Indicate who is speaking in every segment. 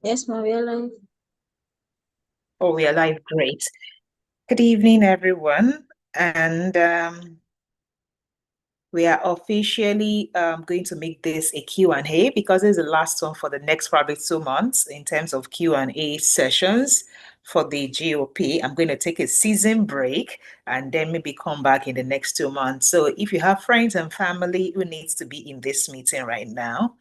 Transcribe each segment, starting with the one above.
Speaker 1: Yes, ma'am, we are live.
Speaker 2: Oh, we are live. Great. Good evening, everyone. And we are officially going to make this a Q&A because it's the last one for the next probably 2 months in terms of Q&A sessions for the GOP. I'm going to take a season break and then maybe come back in the next 2 months. So if you have friends and family who needs to be in this meeting right now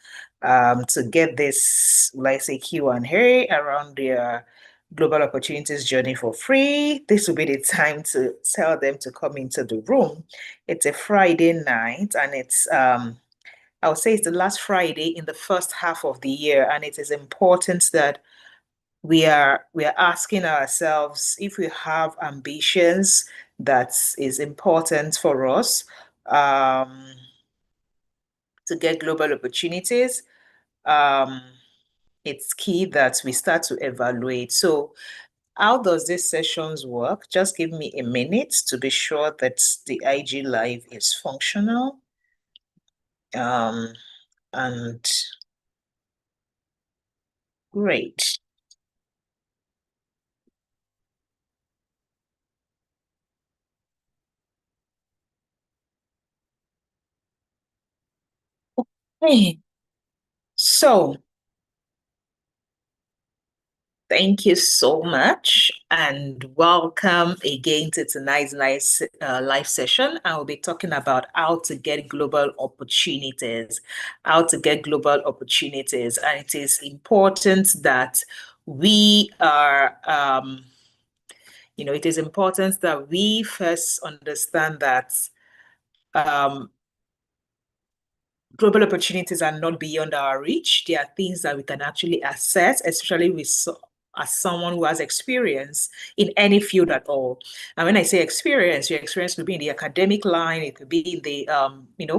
Speaker 2: to get this, let's say, Q&A around their Global Opportunities Journey for free, this will be the time to tell them to come into the room. It's a Friday night, and I would say it's the last Friday in the first half of the year, and it is important that we are asking ourselves if we have ambitions that is important for us um, to get global opportunities. Um, it's key that we start to evaluate. So, how does this sessions work? Just give me a minute to be sure that the IG Live is functional. Um, and great. Okay. So thank you so much and welcome again to tonight's nice live session. I will be talking about how to get global opportunities, how to get global opportunities. And it is important that we are it is important that we first understand that um, global opportunities are not beyond our reach. They are things that we can actually access, especially as someone who has experience in any field at all. And when I say experience, your experience could be in the academic line, it could be in the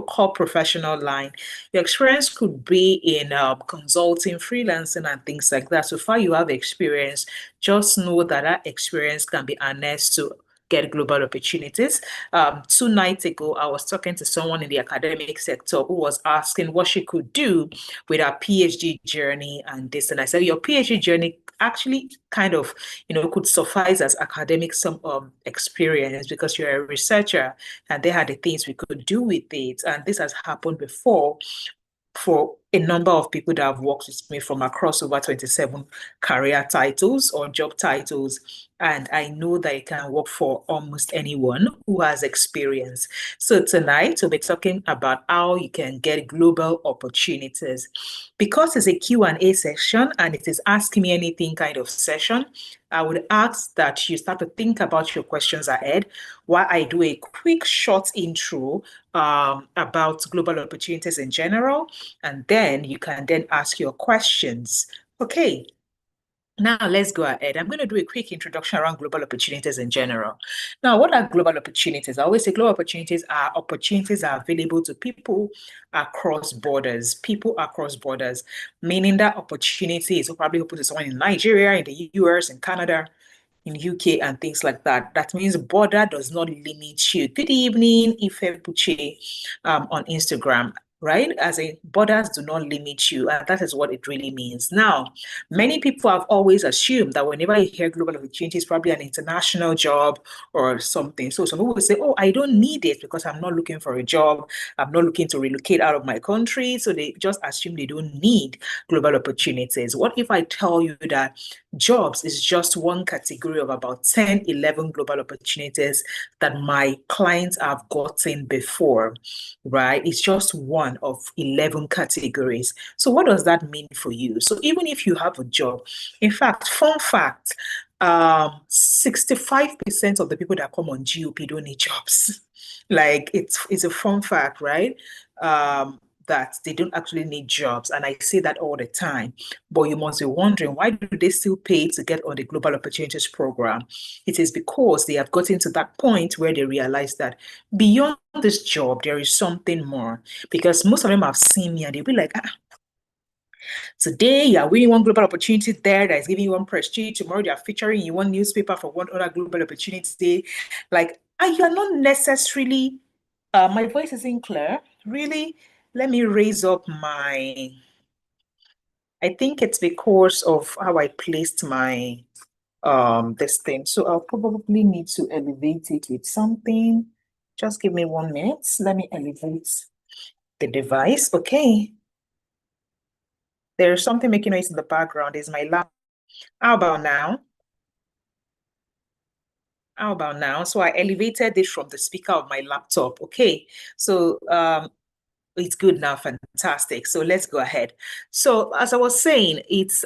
Speaker 2: core professional line. Your experience could be in consulting, freelancing, and things like that. So far you have experience, just know that that experience can be harnessed to get global opportunities. 2 nights ago, I was talking to someone in the academic sector who was asking what she could do with her PhD journey and this. And I said, your PhD journey actually kind of, could suffice as academic some experience because you're a researcher and they had the things we could do with it. And this has happened before for a number of people that have worked with me from across over 27 career titles or job titles. And I know that it can work for almost anyone who has experience. So tonight we'll be talking about how you can get global opportunities. Because it's a Q&A session and it is Ask Me Anything kind of session, I would ask that you start to think about your questions ahead while I do a quick short intro about global opportunities in general, and then you can then ask your questions. Okay, now let's go ahead. I'm going to do a quick introduction around global opportunities in general. Now, what are global opportunities? I always say global opportunities are available to people across borders, meaning that opportunity is probably open to someone in Nigeria, in the US, in Canada, in UK and things like that. That means border does not limit you. Good evening, Ife Puche, on Instagram, right? As in, borders do not limit you, and that is what it really means. Now, many people have always assumed that whenever you hear global opportunity, it's probably an international job or something. So some people will say, oh, I don't need it because I'm not looking for a job. I'm not looking to relocate out of my country. So they just assume they don't need global opportunities. What if I tell you that jobs is just one category of about 10, 11 global opportunities that my clients have gotten before, right? It's just one of 11 categories. So what does that mean for you? So even if you have a job, in fact, fun fact, 65% of the people that come on GOP don't need jobs. Like it's a fun fact, right? That they don't actually need jobs. And I say that all the time. But you must be wondering, why do they still pay to get on the Global Opportunities Program? It is because they have gotten to that point where they realize that beyond this job, there is something more. Because most of them have seen me and they'll be like, today you are winning one global opportunity there that is giving you one prestige. Tomorrow they are featuring you one newspaper for one other global opportunity. Like, and you are not necessarily, my voice isn't clear. Really, let me raise up my I think it's because of how I placed my this thing. So I'll probably need to elevate it with something. Just give me 1 minute. Let me elevate the device. Okay. There's something making noise in the background. Is my laptop. How about now? How about now? So I elevated it from the speaker of my laptop. Okay. So it's good now. Fantastic. So let's go ahead. So as I was saying, it's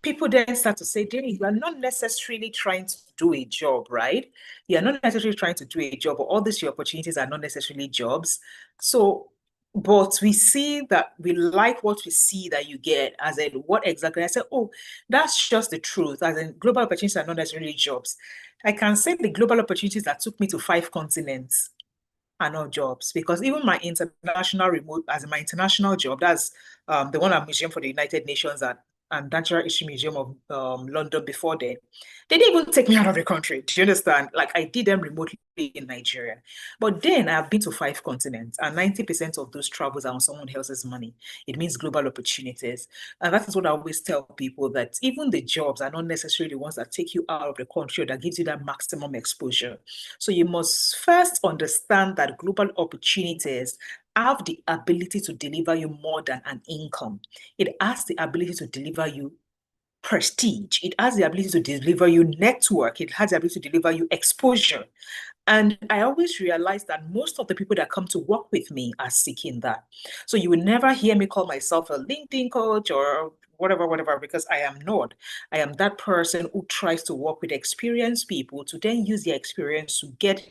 Speaker 2: people then start to say, Jenny, you are not necessarily trying to do a job, right? You are not necessarily trying to do a job, but all these your opportunities are not necessarily jobs. So, but we see that we like what we see that you get, as in what exactly. I said, oh, that's just the truth. As in global opportunities are not necessarily jobs. I can say the global opportunities that took me to 5 continents are not jobs, because even my international remote, as in my international job, that's the one at Museum for the United Nations and Natural History Museum of London before then. They didn't even take me out of the country. Do you understand? Like I did them remotely in Nigeria. But then I've been to 5 continents, and 90% of those travels are on someone else's money. It means global opportunities. And that is what I always tell people, that even the jobs are not necessarily the ones that take you out of the country or that gives you that maximum exposure. So you must first understand that global opportunities have the ability to deliver you more than an income. It has the ability to deliver you prestige. It has the ability to deliver you network. It has the ability to deliver you exposure. And I always realize that most of the people that come to work with me are seeking that. So you will never hear me call myself a LinkedIn coach or whatever, because I am not. I am that person who tries to work with experienced people to then use their experience to get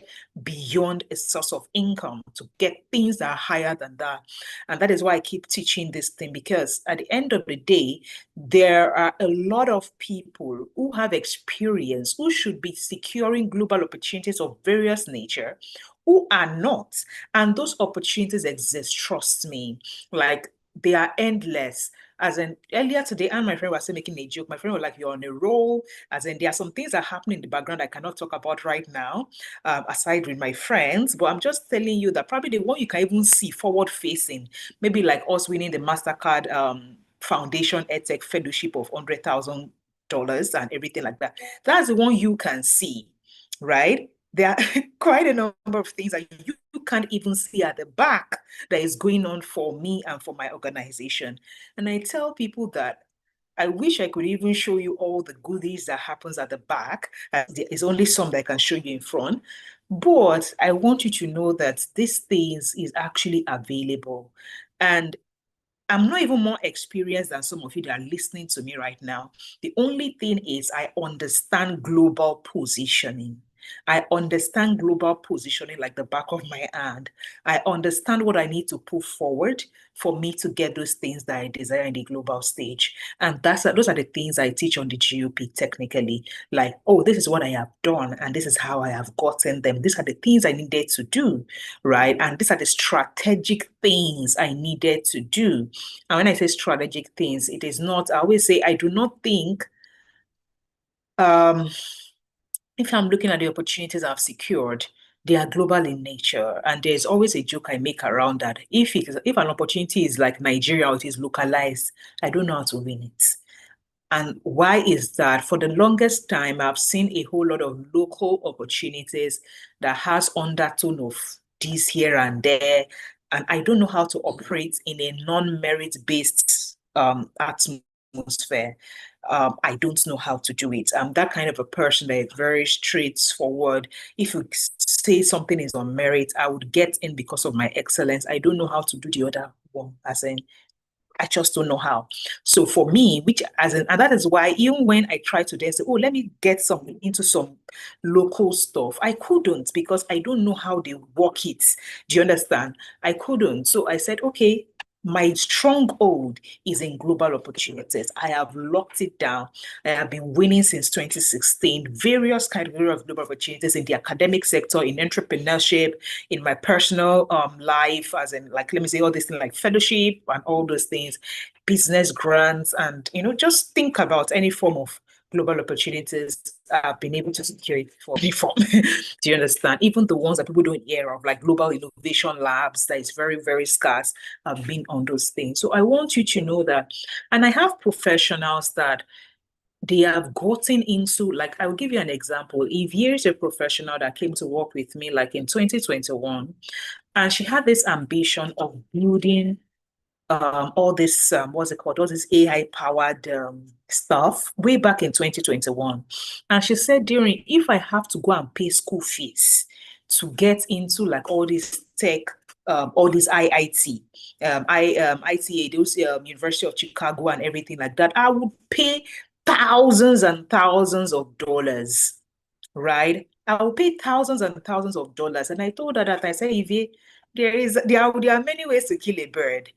Speaker 2: beyond a source of income, to get things that are higher than that. And that is why I keep teaching this thing, because at the end of the day, there are a lot of people who have experience, who should be securing global opportunities of various nature, who are not. And those opportunities exist, trust me. Like they are endless. As in earlier today, and my friend was making a joke. My friend was like, "You're on a roll." As in, there are some things that happen in the background I cannot talk about right now, aside with my friends. But I'm just telling you that probably the one you can even see forward facing, maybe like us winning the MasterCard Foundation EdTech Fellowship of $100,000 and everything like that. That's the one you can see, right? There are quite a number of things that you can't even see at the back that is going on for me and for my organization. And I tell people that I wish I could even show you all the goodies that happens at the back. There is only some that I can show you in front. But I want you to know that these things is actually available. And I'm not even more experienced than some of you that are listening to me right now. The only thing is, I understand global positioning. I understand global positioning like the back of my hand. I understand what I need to put forward for me to get those things that I desire in the global stage. And those are the things I teach on the GOP technically. Like, oh, this is what I have done, and this is how I have gotten them. These are the things I needed to do, right? And these are the strategic things I needed to do. And when I say strategic things, it is not, I always say, I do not think, if I'm looking at the opportunities I've secured, they are global in nature. And there's always a joke I make around that. If an opportunity is like Nigeria or it is localized, I don't know how to win it. And why is that? For the longest time, I've seen a whole lot of local opportunities that has undertone of this here and there. And I don't know how to operate in a non-merit based atmosphere. I don't know how to do it. I'm that kind of a person that is very straightforward. If you say something is on merit, I would get in because of my excellence. I don't know how to do the other one, as in I just don't know how. So for me, and that is why even when I try to then say, oh, let me get some into some local stuff, I couldn't, because I don't know how they work it. Do you understand? I couldn't. So I said, okay, my stronghold is in global opportunities. I have locked it down. I have been winning since 2016, various categories of global opportunities in the academic sector, in entrepreneurship, in my personal life, as in, like, let me say all these things like fellowship and all those things, business grants, and just think about any form of global opportunities I've been able to secure it for me from. Do you understand? Even the ones that people don't hear of, like global innovation labs, that is very, very scarce, have been on those things. So I want you to know that. And I have professionals that they have gotten into, like, I'll give you an example. If here's a professional that came to work with me like in 2021, and she had this ambition of building all this what's it called, all this AI powered stuff way back in 2021. And she said, during, if I have to go and pay school fees to get into like all this tech, all this IIT, ITA, those University of Chicago and everything like that, I would pay thousands and thousands of dollars, right? I will pay thousands and thousands of dollars. And I told her that, I said, Evie, there are many ways to kill a bird.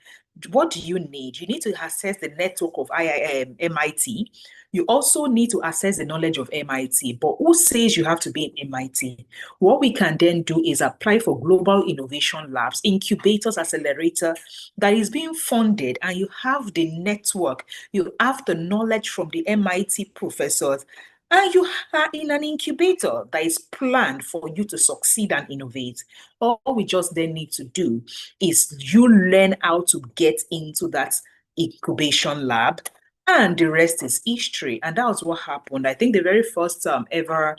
Speaker 2: What do you need? You need to access the network of MIT. You also need to access the knowledge of MIT. But who says you have to be in MIT? What we can then do is apply for global innovation labs, incubators, accelerator that is being funded, and you have the network, you have the knowledge from the MIT professors, and you are in an incubator that is planned for you to succeed and innovate. All we just then need to do is you learn how to get into that incubation lab, and the rest is history. And that was what happened. I think the very first ever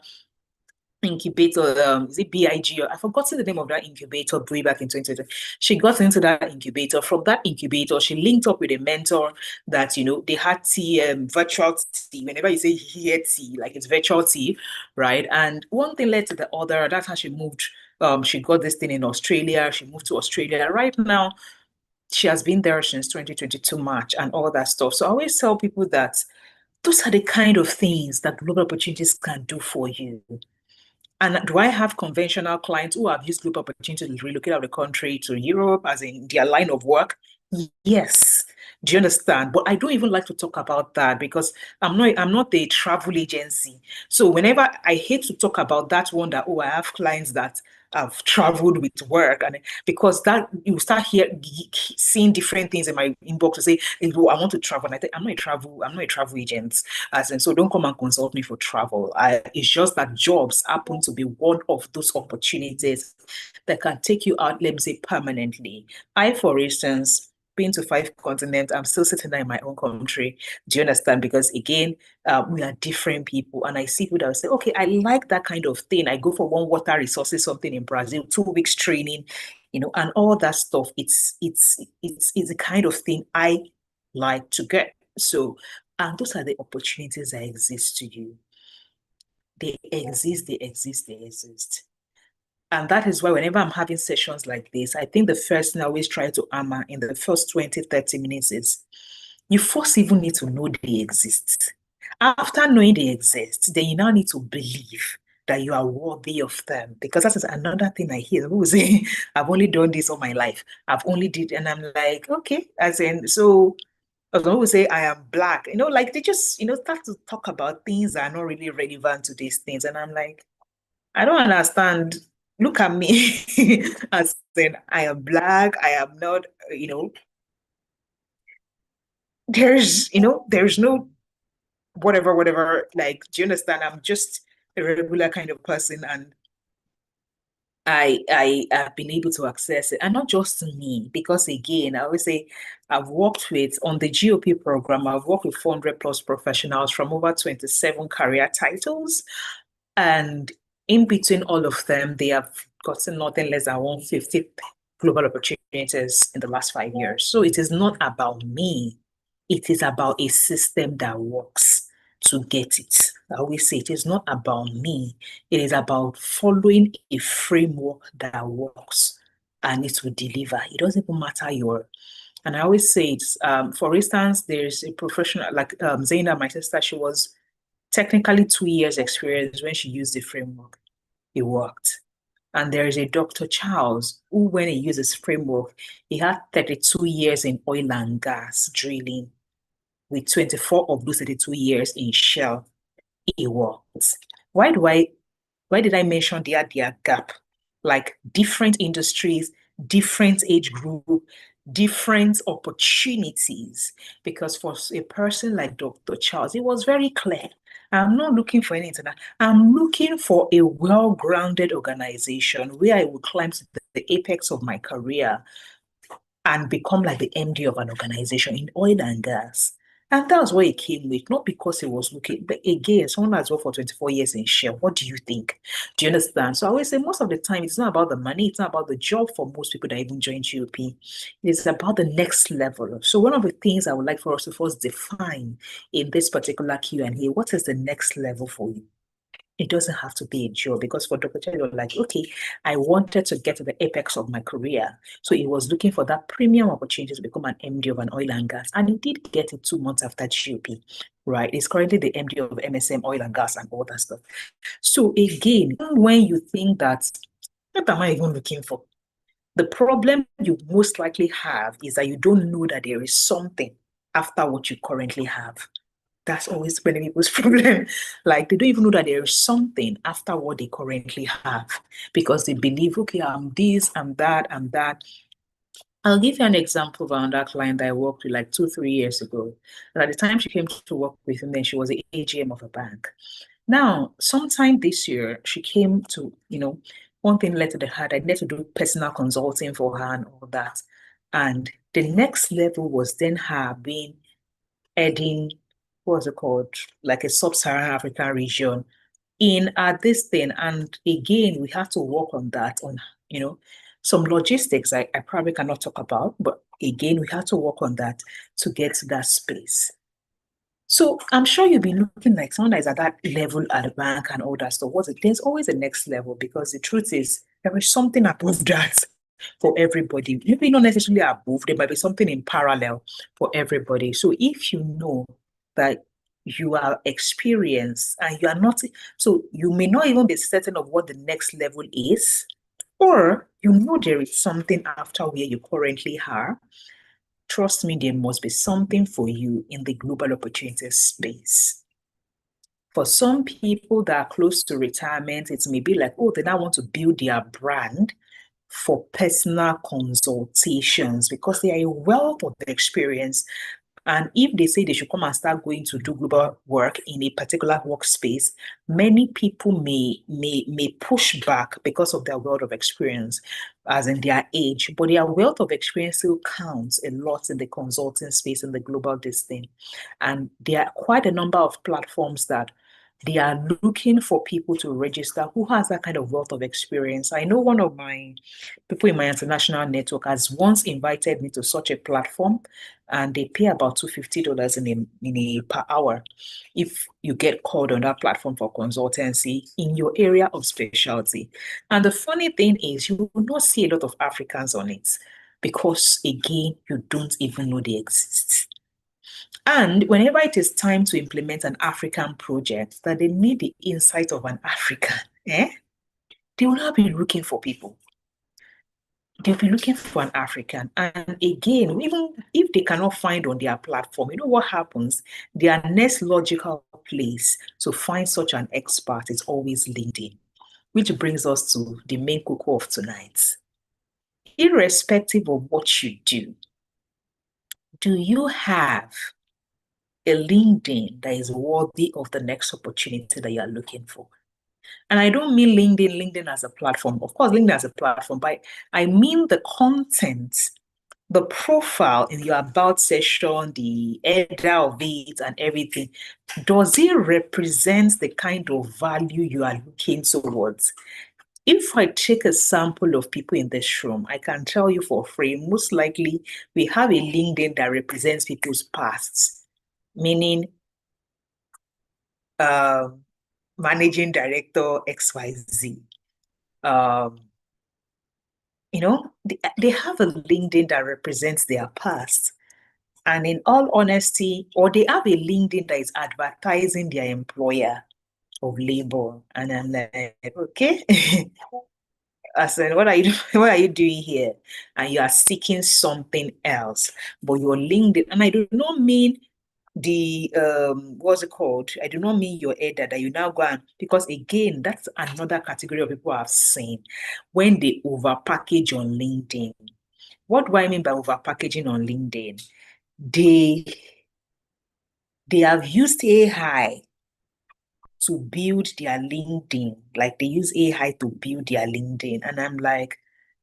Speaker 2: incubator, is it BIG? I've forgotten the name of that incubator way back in 2020. She got into that incubator. From that incubator, she linked up with a mentor that, they had tea, virtual tea. Whenever you say here tea, like it's virtual tea, right? And one thing led to the other. That's how she moved. She got this thing in Australia. She moved to Australia. Right now, she has been there since 2022 March and all that stuff. So I always tell people that those are the kind of things that global opportunities can do for you. And do I have conventional clients who have used global opportunity to relocate out of the country to Europe, as in their line of work? Yes. Do you understand? But I don't even like to talk about that because I'm not a travel agency. So whenever I hate to talk about that one, that, oh, I have clients that have traveled with work, and because that you start seeing different things in my inbox to say, hey, oh, I want to travel. And I think I'm not a travel agent. As in, so don't come and consult me for travel. It's just that jobs happen to be one of those opportunities that can take you out, let me say, permanently. I, for instance, been to 5 continents. I'm still sitting there in my own country. Do you understand? Because again, we are different people. And I see people that will say, okay, I like that kind of thing. I go for one water resources, something in Brazil, 2 weeks training, and all that stuff. It's the kind of thing I like to get. So, and those are the opportunities that exist to you. They exist, they exist, they exist. And that is why whenever I'm having sessions like this, I think the first thing I always try to hammer in the first 20, 30 minutes is you first even need to know they exist. After knowing they exist, then you now need to believe that you are worthy of them. Because that is another thing I hear. People say, I've only done this all my life. I've only did, and I'm like, okay, as in, so some people say I am black, like they just, start to talk about things that are not really relevant to these things. And I'm like, I don't understand. Look at me. As in, I am black. I am not, there's no whatever, whatever. Like, do you understand? I'm just a regular kind of person, and I have been able to access it, and not just me, because again, I always say I've worked with, on the GOP program, I've worked with 400 plus professionals from over 27 career titles, and in between all of them, they have gotten nothing less than 150 global opportunities in the last 5 years. So it is not about me. It is about a system that works to get it. I always say it is not about me. It is about following a framework that works, and it will deliver. It doesn't even matter and I always say it's, for instance, there's a professional like Zaina, my sister, she was technically 2 years experience when she used the framework. It worked. And there is a Dr. Charles who, when he used this framework, he had 32 years in oil and gas drilling, with 24 of those 32 years in Shell. It worked. Why did I mention their gap? Like different industries, different age group, different opportunities. Because for a person like Dr. Charles, it was very clear. I'm not looking for anything. I'm looking for a well-grounded organization where I will climb to the apex of my career and become like the MD of an organization in oil and gas. And that's what he came with, not because he was looking, but again, someone has worked for 24 years in Shell. What do you think? Do you understand? So I always say most of the time, it's not about the money, it's not about the job for most people that even join GOP. It's about the next level. So one of the things I would like for us to first define in this particular Q&A, what is the next level for you? It doesn't have to be a job, because for Dr. Chen, you're like, okay, I wanted to get to the apex of my career. So he was looking for that premium opportunity to become an MD of an oil and gas. And he did get it 2 months after GOP, right? He's currently the MD of MSM Oil and Gas and all that stuff. So again, when you think that, what am I even looking for? The problem you most likely have is that you don't know that there is something after what you currently have. That's always many people's problem. Like they don't even know that there is something after what they currently have, because they believe, okay, I'm this, I'm that, I'm that. I'll give you an example of another client that I worked with like 2, 3 years ago. And at the time she came to work with me, then she was the AGM of a bank. Now, sometime this year, she came to, one thing led to the other. I needed to do personal consulting for her and all that. And the next level was then her being heading, what's it called, like a sub-Saharan African region in this thing. And again, we have to work on that, on, some logistics I probably cannot talk about, but again, we have to work on that to get to that space. So I'm sure you'll be looking like someone that is at that level at the bank and all that stuff. There's always a next level, because the truth is there is something above that for everybody. Maybe not necessarily above, there might be something in parallel for everybody. So if you know that you are experienced and you are not, so you may not even be certain of what the next level is, or you know there is something after where you currently are. Trust me, there must be something for you in the global opportunity space. For some people that are close to retirement, it may be like, oh, they now want to build their brand for personal consultations because they are a wealth of experience. And if they say they should come and start going to do global work in a particular workspace, many people may push back because of their wealth of experience, as in their age. But their wealth of experience still counts a lot in the consulting space, in the global discipline. And there are quite a number of platforms that they are looking for people to register who has that kind of wealth of experience. I know one of my people in my international network has once invited me to such a platform, and they pay about $250 in a per hour if you get called on that platform for consultancy in your area of specialty. And the funny thing is, you will not see a lot of Africans on it because, again, you don't even know they exist. And whenever it is time to implement an African project that they need the insight of an African, they will not be looking for people. They'll be looking for an African. And again, even if they cannot find on their platform, you know what happens? Their next logical place to find such an expert is always LinkedIn, which brings us to the main cocoa of tonight. Irrespective of what you do you have a LinkedIn that is worthy of the next opportunity that you are looking for? And I don't mean LinkedIn as a platform. Of course, LinkedIn as a platform, but I mean the content, the profile in your about section, the header of it and everything. Does it represent the kind of value you are looking towards? If I take a sample of people in this room, I can tell you for free, most likely we have a LinkedIn that represents people's pasts, meaning managing director XYZ. They have a LinkedIn that represents their past. And in all honesty, or they have a LinkedIn that is advertising their employer of labor. And I'm like, okay. I said, what are you doing here? And you are seeking something else. But your LinkedIn, and I do not mean the what's it called? I do not mean your header that you now go on, because again, that's another category of people I've seen when they over package on LinkedIn. What do I mean by overpackaging on LinkedIn? They have used AI to build their LinkedIn. Like they use AI to build their LinkedIn. And I'm like,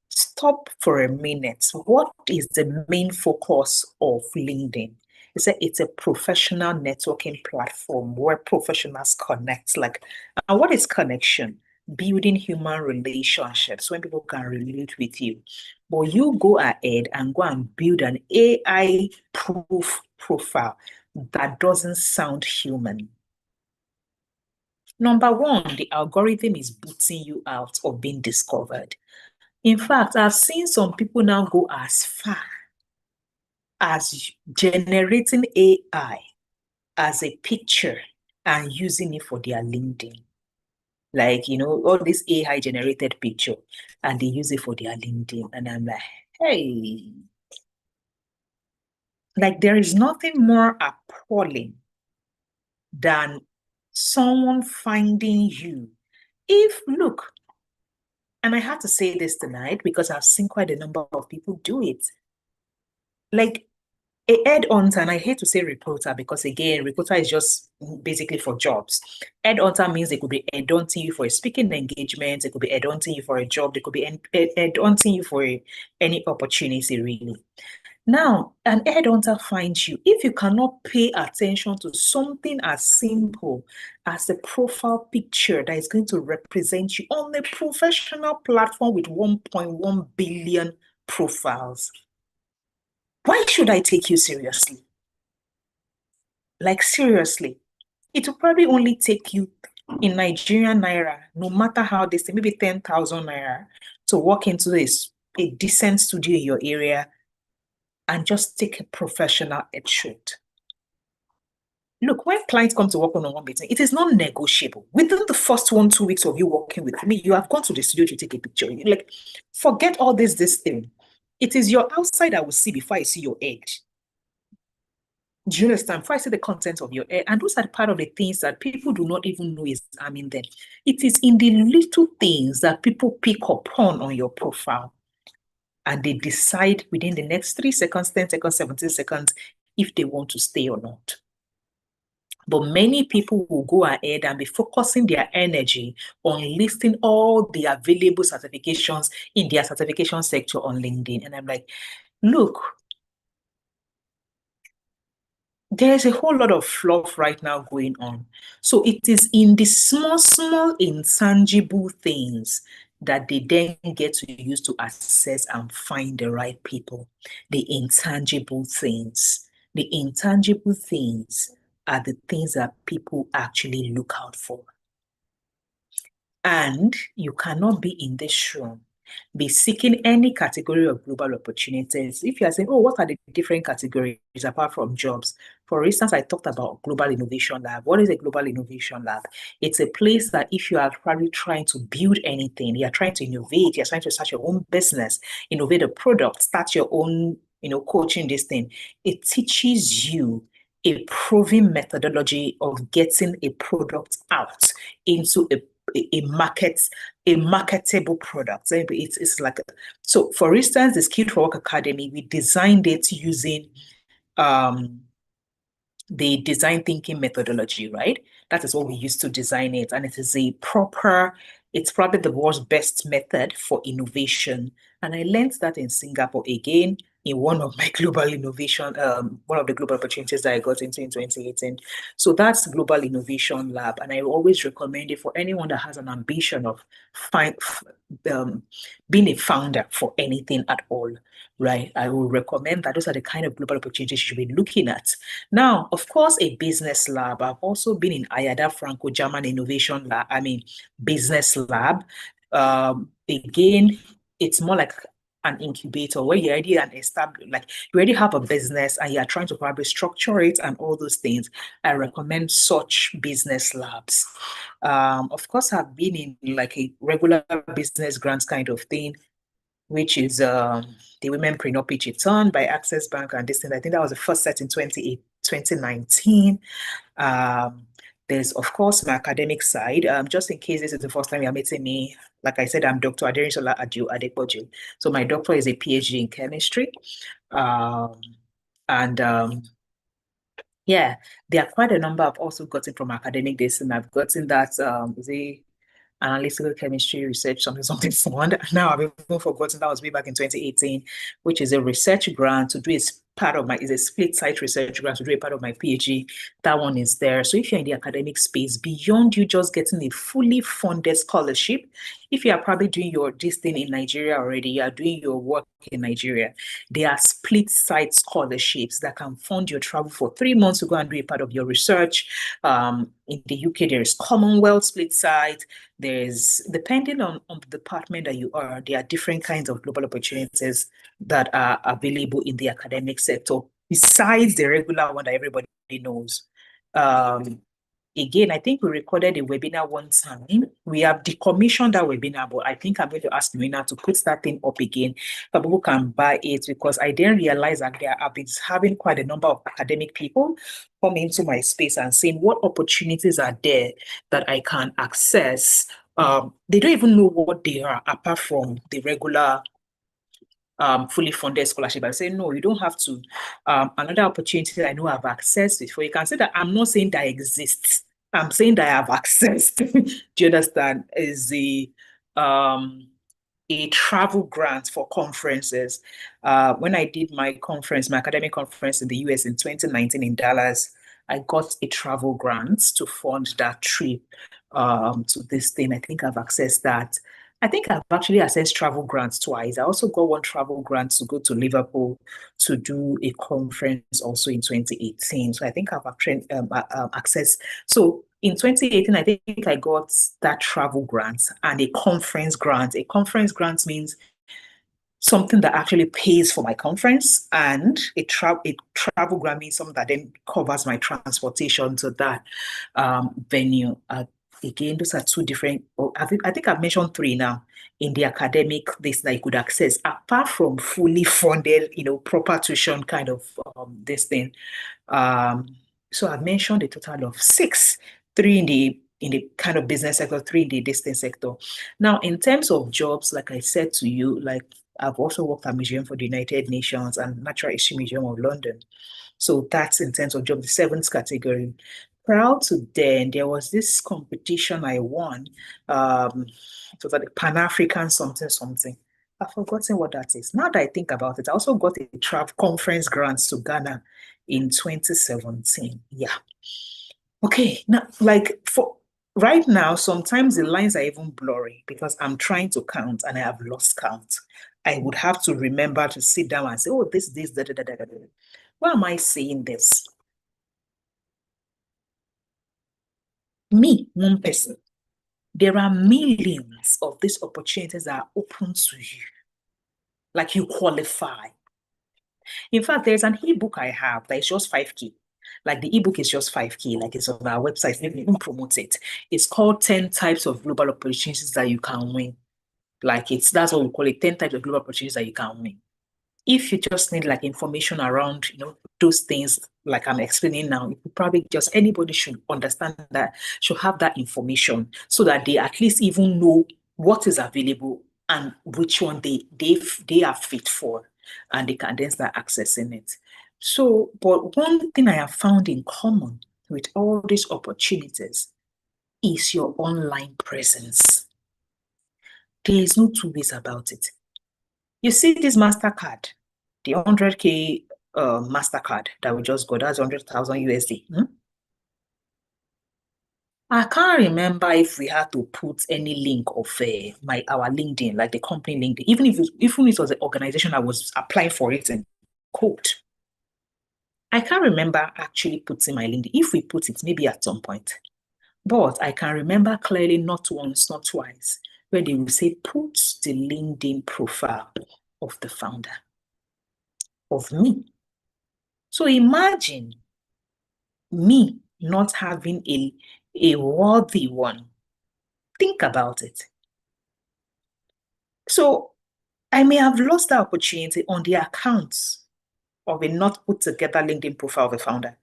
Speaker 2: stop for a minute. What is the main focus of LinkedIn? It's a professional networking platform where professionals connect. Like, and what is connection? Building human relationships when people can relate with you. But you go ahead and go and build an AI proof profile that doesn't sound human. Number one, the algorithm is booting you out of being discovered. In fact, I've seen some people now go as far as generating AI as a picture and using it for their LinkedIn. Like, all this AI generated picture and they use it for their LinkedIn. And I'm like, hey, like there is nothing more appalling than someone finding you. Look, and I have to say this tonight because I've seen quite a number of people do it. Like a headhunter, and I hate to say recruiter because again, recruiter is just basically for jobs. Headhunter means they could be headhunting you for a speaking engagement, they could be headhunting you for a job, they could be headhunting you for any opportunity really. Now, an headhunter finds you. If you cannot pay attention to something as simple as a profile picture that is going to represent you on a professional platform with 1.1 billion profiles, why should I take you seriously? Like, seriously. It will probably only take you in Nigerian naira, no matter how they say, maybe 10,000 naira, to walk into a decent studio in your area and just take a professional headshot. Look, when clients come to work on-one meeting, it is not negotiable. Within the first 1-2 weeks of you working with me, you have gone to the studio to take a picture. You're like, forget all this thing. It is your outside I will see before I see your edge. Do you understand? Before I see the content of your air, and those are part of the things that people do not even know is harming them. It is in the little things that people pick upon on your profile, and they decide within the next 3 seconds, 10 seconds, 17 seconds, if they want to stay or not. But many people will go ahead and be focusing their energy on listing all the available certifications in their certification sector on LinkedIn. And I'm like, look, there's a whole lot of fluff right now going on. So it is in the small, intangible things that they then get to use to assess and find the right people. The intangible things. The intangible things are the things that people actually look out for. And you cannot be in this room, be seeking any category of global opportunities. If you are saying, oh, what are the different categories apart from jobs? For instance, I talked about Global Innovation Lab. What is a Global Innovation Lab? It's a place that if you are probably trying to build anything, you're trying to innovate, you're trying to start your own business, innovate a product, start your own, coaching this thing, it teaches you a proven methodology of getting a product out into a marketable product. So it's like, so for instance, the Skilled for Work Academy, we designed it using the design thinking methodology, right? That is what we use to design it. And it is it's probably the world's best method for innovation. And I learned that in Singapore again, in one of my global innovation, one of the global opportunities that I got into in 2018. So that's Global Innovation Lab. And I always recommend it for anyone that has an ambition of being a founder for anything at all, right? I will recommend that. Those are the kind of global opportunities you should be looking at. Now, of course, a business lab. I've also been in IADA Franco German Innovation Lab, business lab. Again, it's more like an incubator where you already you already have a business and you're trying to probably structure it and all those things. I recommend such business labs. Of course, I've been in like a regular business grants kind of thing, which is the Women Prenup Pitch Return by Access Bank and this thing. I think that was the first set in 2019. There's, of course, my academic side. Just in case this is the first time you're meeting me, like I said, I'm Dr. Aderinsola Adepoju. So my doctor is a PhD in chemistry. Um, and yeah, there are quite a number I've also gotten from academic days, and I've gotten that the analytical chemistry research something fund. Now I've even forgotten that was way back in 2018, which is a research grant to do part of my is a split site research grant to do a part of my PhD. That one is there. So if you're in the academic space, beyond you just getting a fully funded scholarship, if you are probably doing this thing in Nigeria already, you are doing your work in Nigeria, there are split site scholarships that can fund your travel for 3 months to go and do a part of your research. In the UK, there is Commonwealth split site. There's, depending on the department that you are, there are different kinds of global opportunities that are available in the academic sector, besides the regular one that everybody knows. Again, I think we recorded a webinar one time. We have decommissioned that webinar, but I think I'm going to ask Nina to put that thing up again so people can buy it, because I didn't realize that I've been having quite a number of academic people come into my space and saying what opportunities are there that I can access. They don't even know what they are apart from the regular fully funded scholarship. I say, no, you don't have to. Another opportunity I know I've accessed before, you can say that I'm not saying that exists. I'm saying that I have accessed. Do you understand? Is a travel grant for conferences. When I did my conference, my academic conference in the US in 2019 in Dallas, I got a travel grant to fund that trip to this thing. I think I've accessed that. I think I've actually accessed travel grants twice. I also got one travel grant to go to Liverpool to do a conference also in 2018. So I think I've accessed. So in 2018, I think I got that travel grant and a conference grant. A conference grant means something that actually pays for my conference, and a travel grant means something that then covers my transportation to that venue. Again, those are two different. I think I've mentioned three now in the academic this that you could access, apart from fully funded, proper tuition kind of this thing. So I've mentioned a total of six, three in the kind of business sector, three in the distance sector. Now, in terms of jobs, like I said to you, like I've also worked at Museum for the United Nations and Natural History Museum of London. So that's in terms of job, the seventh category. Prior to then, there was this competition I won. It was like Pan-African something something. I've forgotten what that is. Now that I think about it, I also got a travel conference grant to Ghana in 2017. Yeah. Okay. Now, like for right now, sometimes the lines are even blurry because I'm trying to count and I have lost count. I would have to remember to sit down and say, oh, this, da, da, da, da, da. Why am I saying this? Me, one person. There are millions of these opportunities that are open to you. Like you qualify. In fact, there's an ebook I have that is just 5K. Like the ebook is just 5K, like it's on our website, maybe even promote it. It's called 10 Types of Global Opportunities That You Can Win. Like that's what we call it, 10 types of global opportunities that you can win. If you just need like information around, those things like I'm explaining now, probably just anybody should understand that, should have that information so that they at least even know what is available and which one they are fit for, and they can then start accessing it. So, but one thing I have found in common with all these opportunities is your online presence. There is no two ways about it. You see this MasterCard, the 100K MasterCard that we just got, that's 100,000 USD. I can't remember if we had to put any link of our LinkedIn, like the company LinkedIn, even if it was an organization that was applying for it in code. I can't remember actually putting my LinkedIn. If we put it, maybe at some point. But I can remember clearly, not once, not twice, where they will say, put the LinkedIn profile of the founder, of me. So imagine me not having a worthy one. Think about it. So I may have lost that opportunity on the accounts of a not put together LinkedIn profile of a founder.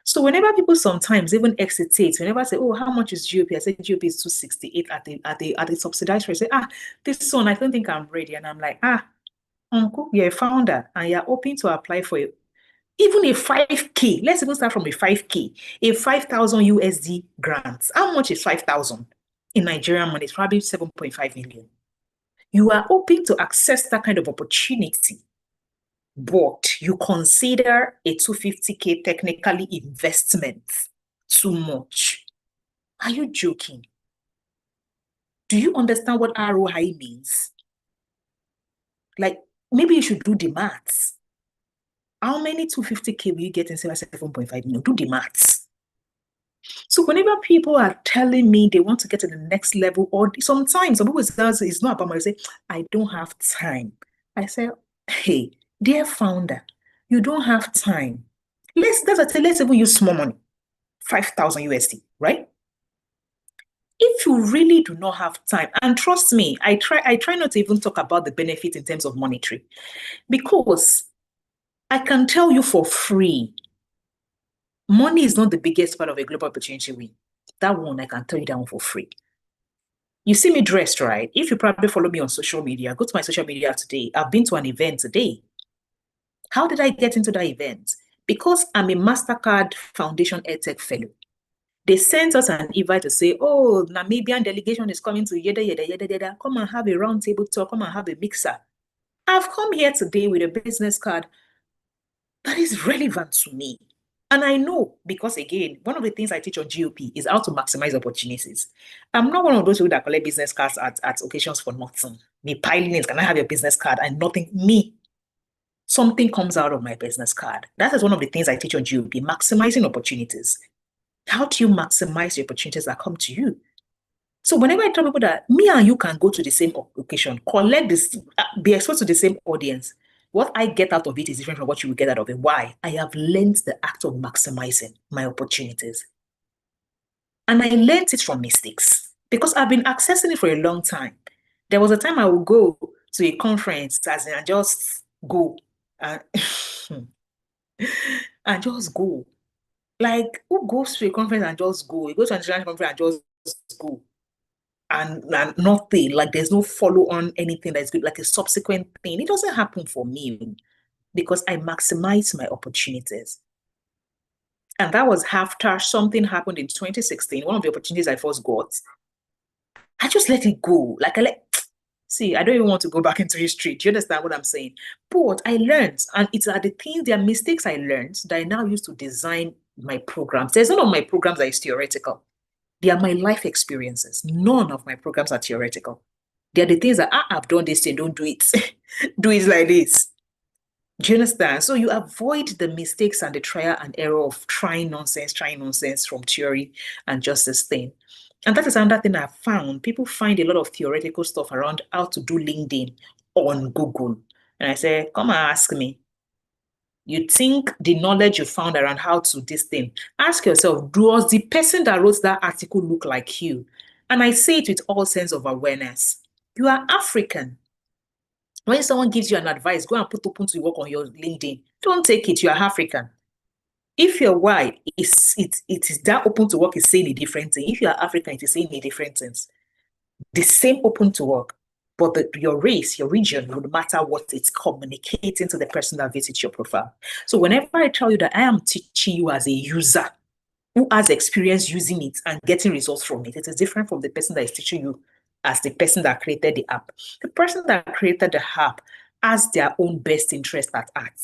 Speaker 2: So whenever people sometimes even hesitate, whenever I say, "Oh, how much is GOP?" I say GOP is 268 at the subsidized rate. Say, this one I don't think I'm ready, and I'm like, uncle, you're a founder and you're open to apply for it. Even a 5K, let's even start from a 5K, a 5,000 USD grant. How much is 5,000 in Nigerian money? It's probably 7.5 million. You are open to access that kind of opportunity, but you consider a 250K technically investment too much. Are you joking? Do you understand what ROI means? Like, maybe you should do the maths. How many 250K will you get in 7.5 million? Do the maths. So whenever people are telling me they want to get to the next level, or sometimes some people say it's not about money, say, I don't have time. I say, hey, dear founder, you don't have time. Let's even use small money, 5,000 USD, right? If you really do not have time, and trust me, I try not to even talk about the benefit in terms of monetary, because I can tell you for free, money is not the biggest part of a global opportunity win. That one, I can tell you that one for free. You see me dressed, right? If you probably follow me on social media, go to my social media today. I've been to an event today. How did I get into that event? Because I'm a MasterCard Foundation EdTech Fellow. They sent us an invite to say, oh, Namibian delegation is coming to yada, yada, yada, yada. Come and have a roundtable talk. Come and have a mixer. I've come here today with a business card that is relevant to me. And I know, because again, one of the things I teach on GOP is how to maximize opportunities. I'm not one of those people that collect business cards at occasions for nothing. Me piling it, can I have your business card? And nothing, me. Something comes out of my business card. That is one of the things I teach on GOP, maximizing opportunities. How do you maximize the opportunities that come to you? So whenever I tell people that me and you can go to the same occasion, collect this, be exposed to the same audience, what I get out of it is different from what you will get out of it. Why? I have learned the act of maximizing my opportunities. And I learned it from mistakes because I've been accessing it for a long time. There was a time I would go to a conference as in and just go and, and just go. Like, who goes to a conference and just go? You go to an international conference and just go. And nothing, like there's no follow on anything that's good, like a subsequent thing. It doesn't happen for me because I maximize my opportunities. And that was after something happened in 2016. One of the opportunities I first got, I just let it go. Like see, I don't even want to go back into history. Do you understand what I'm saying? But I learned, and it's are the things, there are mistakes I learned that I now use to design my programs. There's none of my programs that is theoretical. They are my life experiences. None of my programs are theoretical. They are the things that I've done this thing, don't do it. Do it like this. Do you understand? So you avoid the mistakes and the trial and error of trying nonsense from theory and just this thing. And that is another thing I've found. People find a lot of theoretical stuff around how to do LinkedIn on Google. And I say, come and ask me. You think the knowledge you found around how to this thing, ask yourself, does the person that wrote that article look like you? And I say it with all sense of awareness. You are African. When someone gives you an advice, go and put open to work on your LinkedIn. Don't take it. You are African. If you're white, it is that open to work is saying a different thing. If you are African, it is saying a different thing. The same open to work, but your race, your region, no matter what it's communicating to the person that visits your profile. So whenever I tell you that I am teaching you as a user who has experience using it and getting results from it, it is different from the person that is teaching you as the person that created the app. The person that created the app has their own best interest at heart.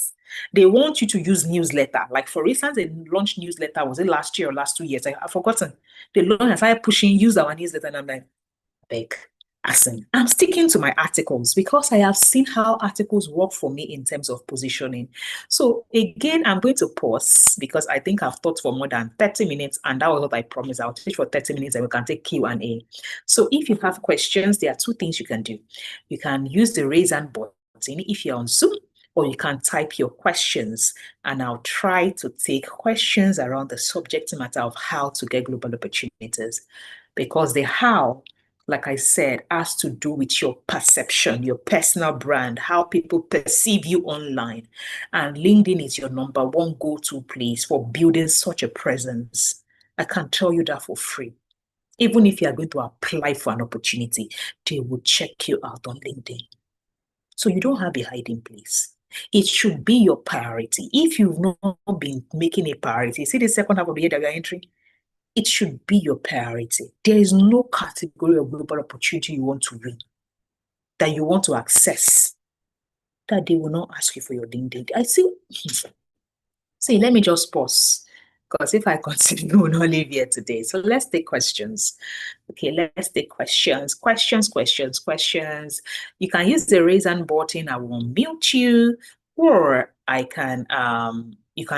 Speaker 2: They want you to use newsletter. Like for instance, they launched newsletter, was it last year or last 2 years? I've forgotten. They launched, I started pushing, use our newsletter, and I'm like, beg. I'm sticking to my articles because I have seen how articles work for me in terms of positioning. So again, I'm going to pause because I think I've taught for more than 30 minutes, and that was what I promised. I'll teach for 30 minutes and we can take Q&A. So if you have questions, there are two things you can do. You can use the raise hand button if you're on Zoom, or you can type your questions and I'll try to take questions around the subject matter of how to get global opportunities, because the how like I said, has to do with your perception, your personal brand, how people perceive you online. And LinkedIn is your number one go-to place for building such a presence. I can tell you that for free. Even if you are going to apply for an opportunity, they will check you out on LinkedIn. So you don't have a hiding place. It should be your priority. If you've not been making a priority, see the second half of the year that you're entering, it should be your priority. There is no category of global opportunity you want to win, that you want to access, that they will not ask you for your LinkedIn. I see. See, let me just pause. Because if I continue, we'll not leave here today. So let's take questions. Okay, let's take questions. Questions. You can use the raise hand button. I will mute you, or you can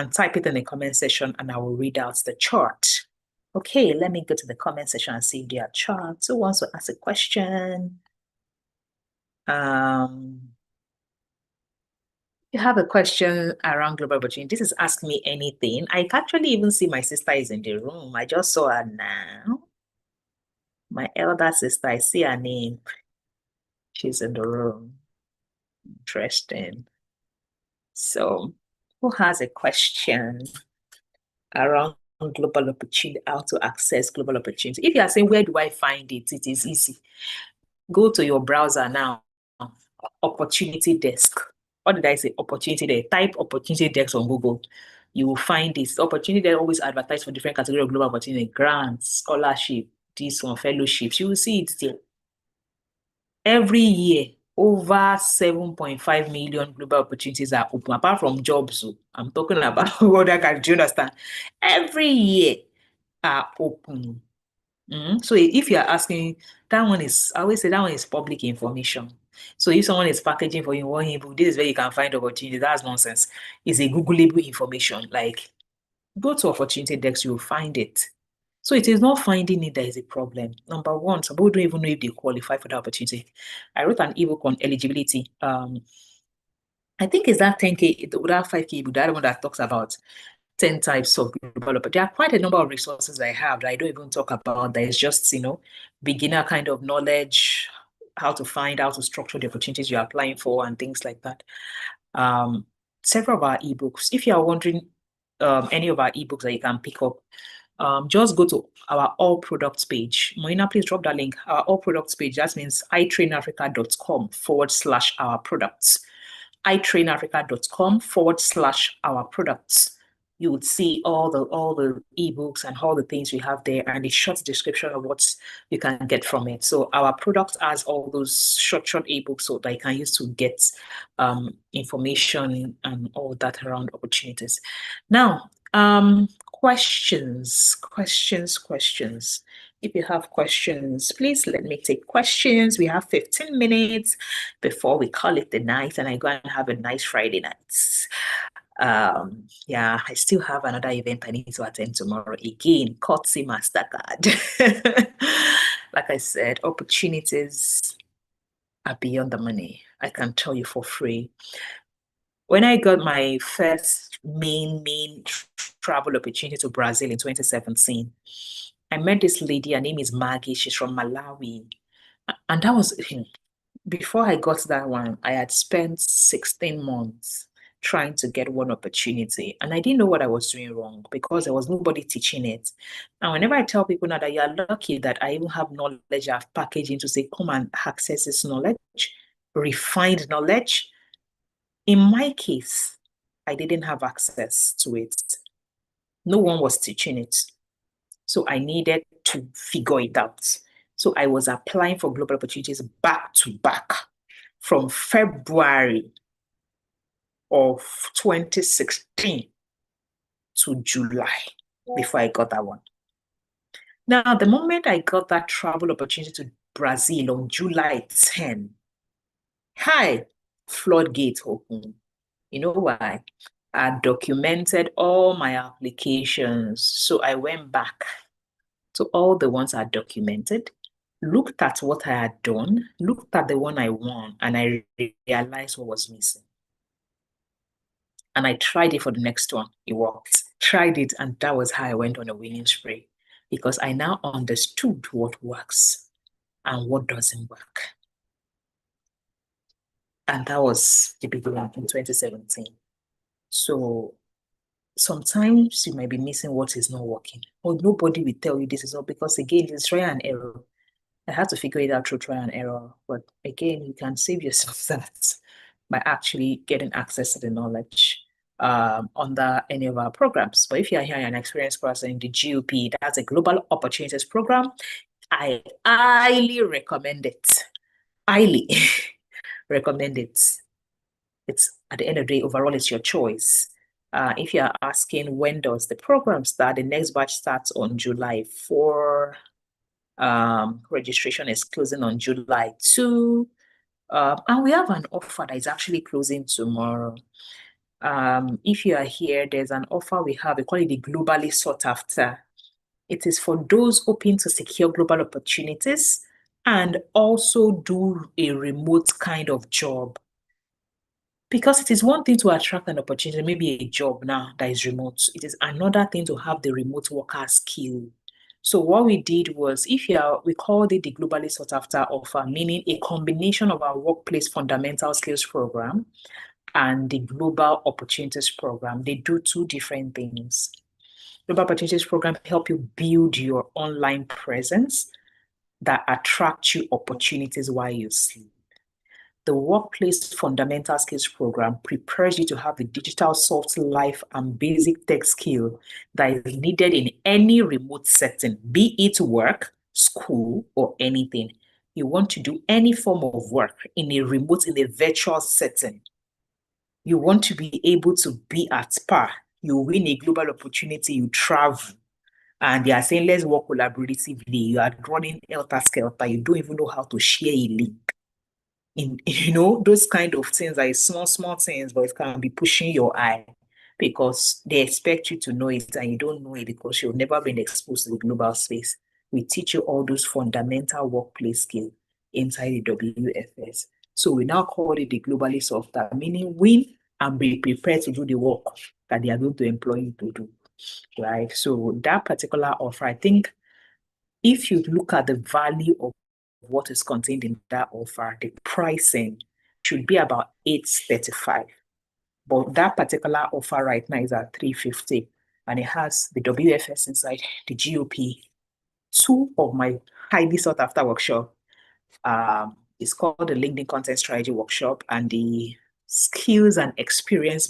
Speaker 2: type it in the comment section and I will read out the chart. Okay, let me go to the comment section and see if there are charts. Who wants to ask a question? You have a question around global opportunity. This is Ask Me Anything. I can actually even see my sister is in the room. I just saw her now. My elder sister, I see her name. She's in the room. Interesting. So, who has a question around global opportunity, how to access global opportunity? If you are saying, where do I find it? It is easy. Go to your browser now, opportunity desk. What did I say? Opportunity desk. Type opportunity desk on Google. You will find this. Opportunity they always advertise for different categories of global opportunity, grants, scholarship, this one, fellowships. You will see it there. Every year, over 7.5 million global opportunities are open, apart from jobs. I'm talking about what I can, do you understand? Every year are open. So if you're asking, that one is, I always say that one is public information. So if someone is packaging for you one ebook, this is where you can find opportunity. That's nonsense. It's a Googleable information. Like, go to opportunity desk, you'll find it. So it is not finding it that is a problem. Number one, some people don't even know if they qualify for the opportunity. I wrote an ebook on eligibility. I think it's that 10K, that 5K ebook, that one that talks about 10 types of global opportunity. There are quite a number of resources I have that I don't even talk about. That is just, beginner kind of knowledge, how to find, how to structure the opportunities you're applying for and things like that. Several of our ebooks. If you are wondering any of our ebooks that you can pick up, just go to our all products page. Moina, please drop that link. Our all products page, that means itrainafrica.com/our products. itrainafrica.com/our products. You would see all the ebooks and all the things we have there, and a short description of what you can get from it. So our product has all those short ebooks so that you can use to get information and all that around opportunities. Now, questions. If you have questions, please let me take questions. We have 15 minutes before we call it the night, and I go and have a nice Friday night. Yeah, I still have another event I need to attend tomorrow again, Courtesy Mastercard. Like I said, opportunities are beyond the money. I can tell you for free. When I got my first main travel opportunity to Brazil in 2017, I met this lady. Her name is Maggie. She's from Malawi. And that was, before I got that one, I had spent 16 months trying to get one opportunity. And I didn't know what I was doing wrong because there was nobody teaching it. And whenever I tell people now that you're lucky that I even have knowledge I've packaged in to say, come and access this knowledge, refined knowledge. In my case, I didn't have access to it. No one was teaching it. So I needed to figure it out. So I was applying for global opportunities back to back from February of 2016 to July before I got that one. Now, the moment I got that travel opportunity to Brazil on July 10, hi, floodgates open. You know why? I documented all my applications. So I went back to all the ones I documented, looked at what I had done, looked at the one I won, and I realized what was missing. And I tried it for the next one. It worked. Tried it, and that was how I went on a winning spree because I now understood what works. and what doesn't work. And that was the beginning in 2017. So sometimes you might be missing what is not working, or nobody will tell you this is not, because again, it's trial and error. I had to figure it out through trial and error. But again, you can save yourself that by actually getting access to the knowledge under any of our programs. But if you're here an experienced person in the GOP, that's a Global Opportunities Program, I highly recommend it. Highly recommend it. It's at the end of the day, overall, it's your choice. If you're asking when does the program start, the next batch starts on July 4. Registration is closing on July 2. And we have an offer that is actually closing tomorrow. If you are here, there's an offer we have. We call it the Globally Sought After. It is for those hoping to secure global opportunities and also do a remote kind of job. Because it is one thing to attract an opportunity, maybe a job now that is remote. It is another thing to have the remote worker skill. So what we did was, we called it the Globally Sought After offer, meaning a combination of our Workplace Fundamental Skills Program and the Global Opportunities Program. They do two different things. Global Opportunities Program help you build your online presence that attract you opportunities while you sleep. The Workplace Fundamental Skills Program prepares you to have the digital soft life and basic tech skill that is needed in any remote setting, be it work, school, or anything. You want to do any form of work in a virtual setting. You want to be able to be at par. You win a global opportunity, you travel, and they are saying, let's work collaboratively. You are running helter-skelter. You don't even know how to share a link. Those kind of things are small things, but it can be pushing your eye because they expect you to know it and you don't know it because you've never been exposed to the global space. We teach you all those fundamental workplace skills inside the WFS. So we now call it the Globally Sought After, meaning win and be prepared to do the work that they are going to employ you to do, right? So that particular offer, I think if you look at the value of what is contained in that offer, the pricing should be about $835. But that particular offer right now is at $350, and it has the WFS inside, the GOP, two of my highly sought after workshop. It's called the LinkedIn Content Strategy Workshop and the Skills and Experience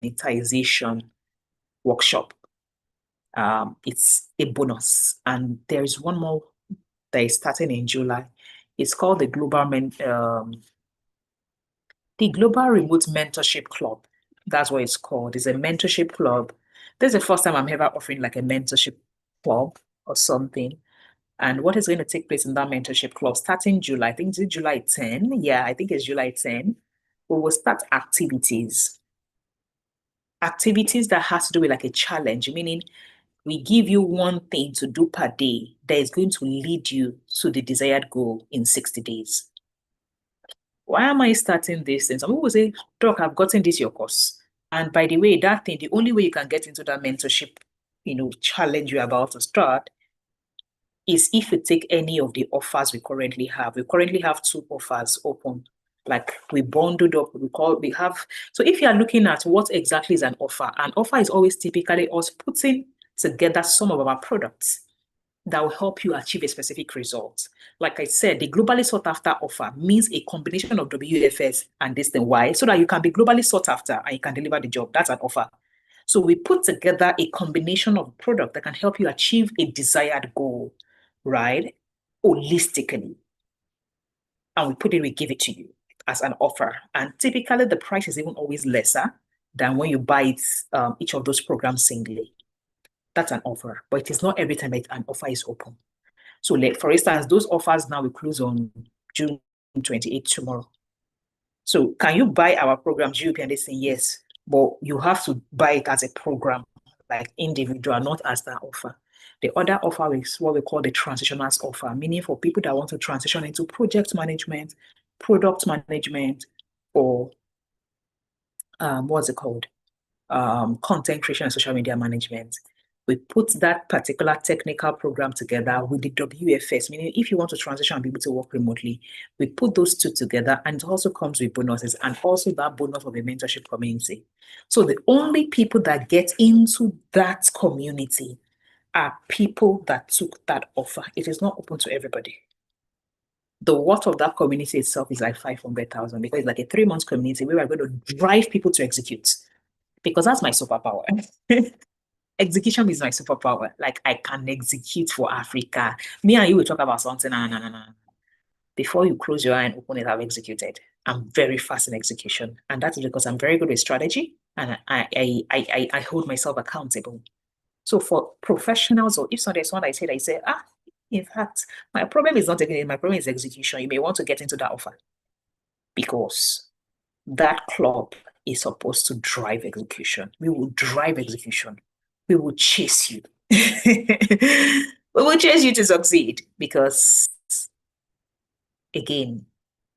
Speaker 2: Monetization Workshop. It's a bonus, and there's one more that is starting in July. It's called the Global Remote Mentorship Club. That's what it's called. It's a mentorship club. This is the first time I'm ever offering like a mentorship club or something. And what is going to take place in that mentorship club starting July? I think it's July 10. Yeah, I think it's July 10. We will start activities. Activities that has to do with like a challenge, meaning we give you one thing to do per day that is going to lead you to the desired goal in 60 days. Why am I starting this thing? Some people say, Doc, I've gotten this your course. And by the way, that thing, the only way you can get into that mentorship, challenge you're about to start is if you take any of the offers we currently have. We currently have 2 offers open. Like we bundled up, so if you are looking at what exactly is an offer is always typically us putting together some of our products that will help you achieve a specific result. Like I said, the globally sought after offer means a combination of WFS and this thing. Why? So that you can be globally sought after and you can deliver the job. That's an offer. So we put together a combination of product that can help you achieve a desired goal, right? Holistically. And we give it to you as an offer. And typically the price is even always lesser than when you buy it, each of those programs singly. That's an offer, but it is not every time an offer is open. So like, for instance, those offers now will close on June 28th tomorrow. So can you buy our program, GOP? And they say yes, but you have to buy it as a program, like individual, not as that offer. The other offer is what we call the transitioners offer, meaning for people that want to transition into project management, product management, or what's it called? Content creation and social media management. We put that particular technical program together with the WFS, meaning if you want to transition and be able to work remotely, we put those two together, and it also comes with bonuses and also that bonus of a mentorship community. So the only people that get into that community are people that took that offer. It is not open to everybody. The worth of that community itself is like 500,000 because it's like a 3 month community where we're going to drive people to execute because that's my superpower. Execution is my superpower. Like I can execute for Africa. Me and you will talk about something. No. Before you close your eye and open it, I've executed. I'm very fast in execution. And that's because I'm very good with strategy and I hold myself accountable. So for professionals, or if there's one I say, in fact, my problem is not taking it, my problem is execution. You may want to get into that offer because that club is supposed to drive execution. We will drive execution. We will chase you. We will chase you to succeed because, again,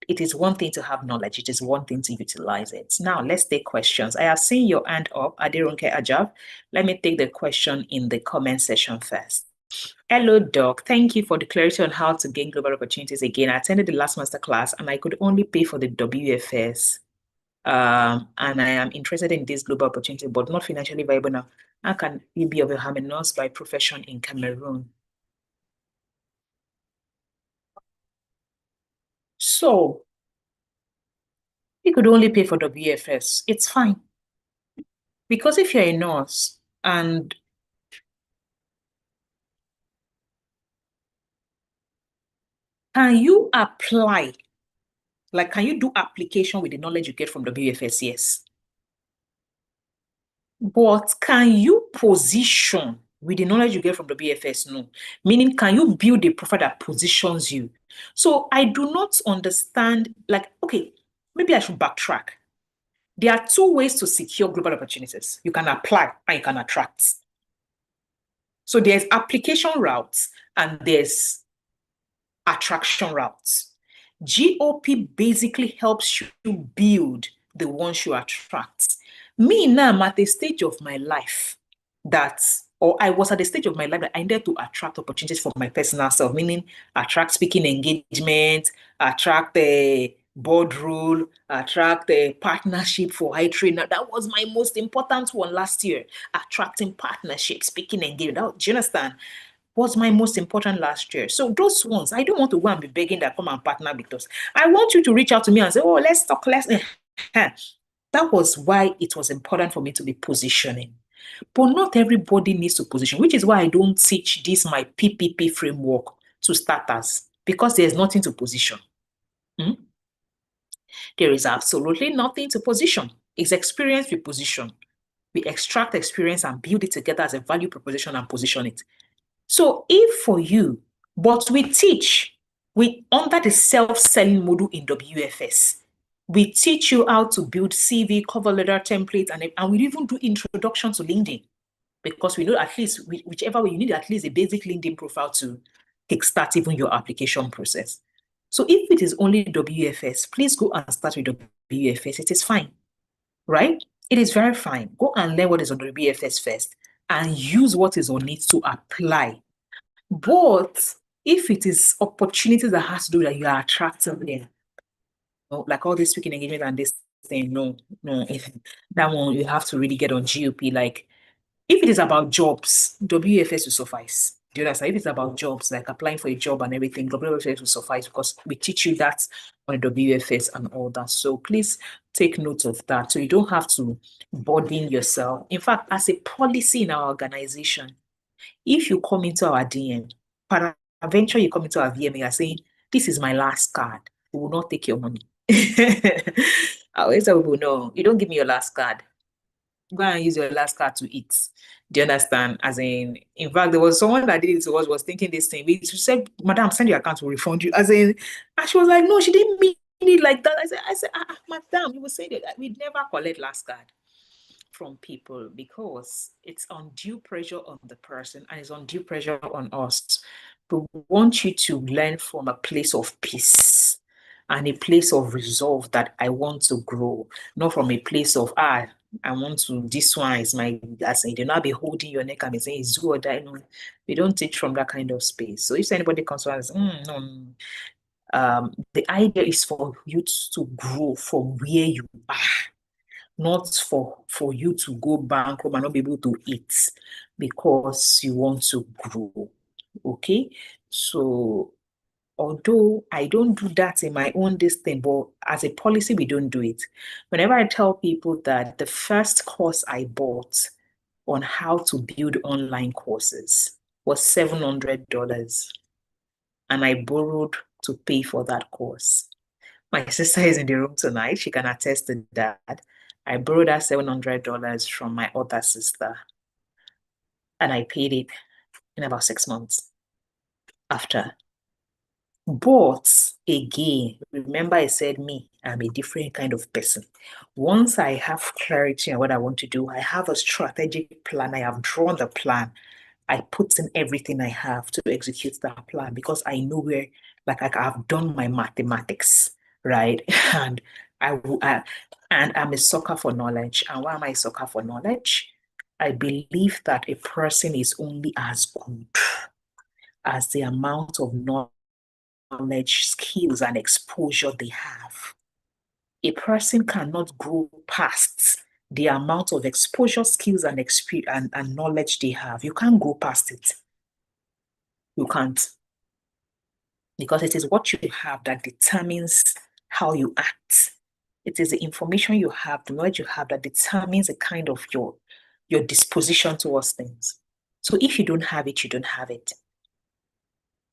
Speaker 2: it is one thing to have knowledge. It is one thing to utilize it. Now, let's take questions. I have seen your hand up, Adirunke Ajab. Let me take the question in the comment section first. Hello, Doc. Thank you for the clarity on how to gain global opportunities again. I attended the last masterclass and I could only pay for the WFS. And I am interested in this global opportunity, but not financially viable now. How can you be of a harm nurse by profession in Cameroon? So you could only pay for WFS. It's fine. Because if you're a nurse and can you apply, like can you do application with the knowledge you get from WFS? Yes. But can you position with the knowledge you get from WFS? No. Meaning, can you build a profile that positions you? So I do not understand, like, okay, maybe I should backtrack. There are two ways to secure global opportunities. You can apply and you can attract. So there's application routes and there's attraction routes. GOP basically helps you build the ones you attract. Me now, I'm at a stage of my life or I was at a stage of my life that I needed to attract opportunities for my personal self, meaning attract speaking engagement, attract a board role, attract a partnership for high trainer. That was my most important one last year. Attracting partnership, speaking engagement. Do you understand? Was my most important last year. So those ones, I don't want to go and be begging that come and partner with us. I want you to reach out to me and say, oh, let's talk, That was why it was important for me to be positioning. But not everybody needs to position, which is why I don't teach this, my PPP framework to starters, because there's nothing to position. There is absolutely nothing to position. It's experience we position. We extract experience and build it together as a value proposition and position it. So if for you, but we teach, under the self-selling module in WFS, we teach you how to build CV, cover letter templates, and we even do introduction to LinkedIn because we know at least, whichever way, you need at least a basic LinkedIn profile to kickstart even your application process. So if it is only WFS, please go and start with WFS. It is fine, right? It is very fine. Go and learn what is on the WFS first and use what is on it to apply. But if it is opportunities that has to do that you are attractive there, like all this speaking engagement and this thing, no, that one you have to really get on GOP. Like if it is about jobs, WFS will suffice. Do you understand? If it's about jobs, like applying for a job and everything, WFS will suffice because we teach you that on WFS and all that. So please take note of that. So you don't have to burden yourself. In fact, as a policy in our organization, if you come into our DM, eventually you come into our VMA, you are saying, this is my last card. We will not take your money. I always tell people, no, you don't give me your last card. Go and use your last card to eat. Do you understand? As in fact, there was someone that did it to us, was thinking this thing. She said, Madam, send your account to refund you. And she was like, no, she didn't mean it like that. I said, Madam, you will say that we'd never collect last card from people because it's undue pressure on the person and it's undue pressure on us. We want you to learn from a place of peace and a place of resolve that I want to grow, not from a place of, I want to, this one is my, as in, do not be holding your neck and be saying it's do or die. No, we don't teach from that kind of space. So if anybody comes to us, no, the idea is for you to grow from where you are, not for you to go bankrupt and not be able to eat because you want to grow. Okay, so although I don't do that in my own this thing, but as a policy, we don't do it. Whenever I tell people that the first course I bought on how to build online courses was $700, and I borrowed to pay for that course. My sister is in the room tonight. She can attest to that. I borrowed that $700 from my other sister, and I paid it in about 6 months after. But again, remember I said I'm a different kind of person. Once I have clarity on what I want to do, I have a strategic plan. I have drawn the plan. I put in everything I have to execute that plan because I know where, like I've done my mathematics, right? And and I'm a sucker for knowledge. And why am I a sucker for knowledge? I believe that a person is only as good as the amount of knowledge, skills, and exposure they have. A person cannot grow past the amount of exposure, skills, and experience and knowledge they have. You can't go past it. You can't. Because it is what you have that determines how you act. It is the information you have, the knowledge you have that determines the kind of your disposition towards things. So if you don't have it, you don't have it.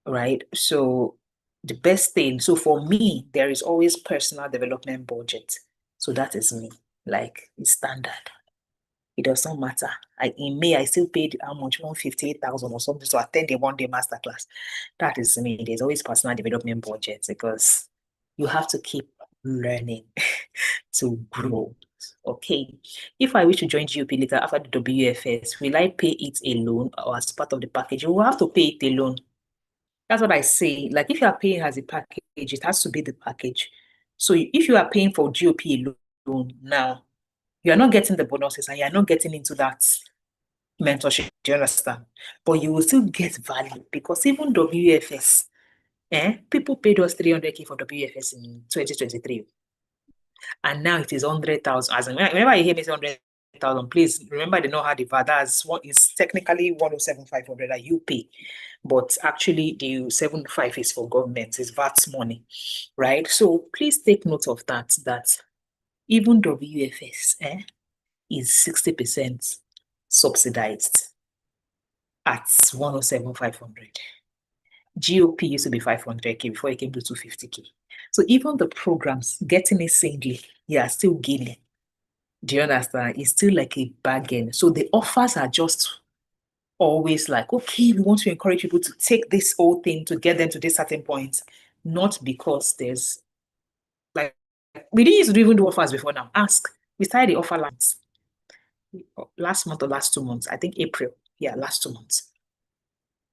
Speaker 2: Right? So the best thing, so for me, there is always personal development budget. So that is me. Like it's standard. It does not matter. In May, I still paid how much? 158,000 or something to attend a one-day masterclass. That is me. There's always personal development budget because you have to keep learning to grow. Okay. If I wish to join GOP later after the WFS, will I pay it alone or as part of the package? You will have to pay it alone. That's what I say. Like if you are paying as a package, it has to be the package. So if you are paying for GOP alone now, you are not getting the bonuses and you are not getting into that mentorship. Do you understand? But you will still get value because even WFS, people paid us 300K for WFS in 2023. And now it is 100,000. As in, whenever you hear me say 100,000, please remember they know how the VAT, that's what is technically 107,500 that you pay. But actually the 75 is for government, it's VAT money, right? So please take note of that even WFS, is 60% subsidized at 107,500. GOP used to be 500K before it came to 250K. So even the programs, getting it singly, you are still gaining. Do you understand? It's still like a bargain. So the offers are just always like, okay, we want to encourage people to take this whole thing to get them to this certain point, not because there's like, we didn't used to even do offers before now. Ask. We started the offer last month or last 2 months. I think April. Yeah, last 2 months.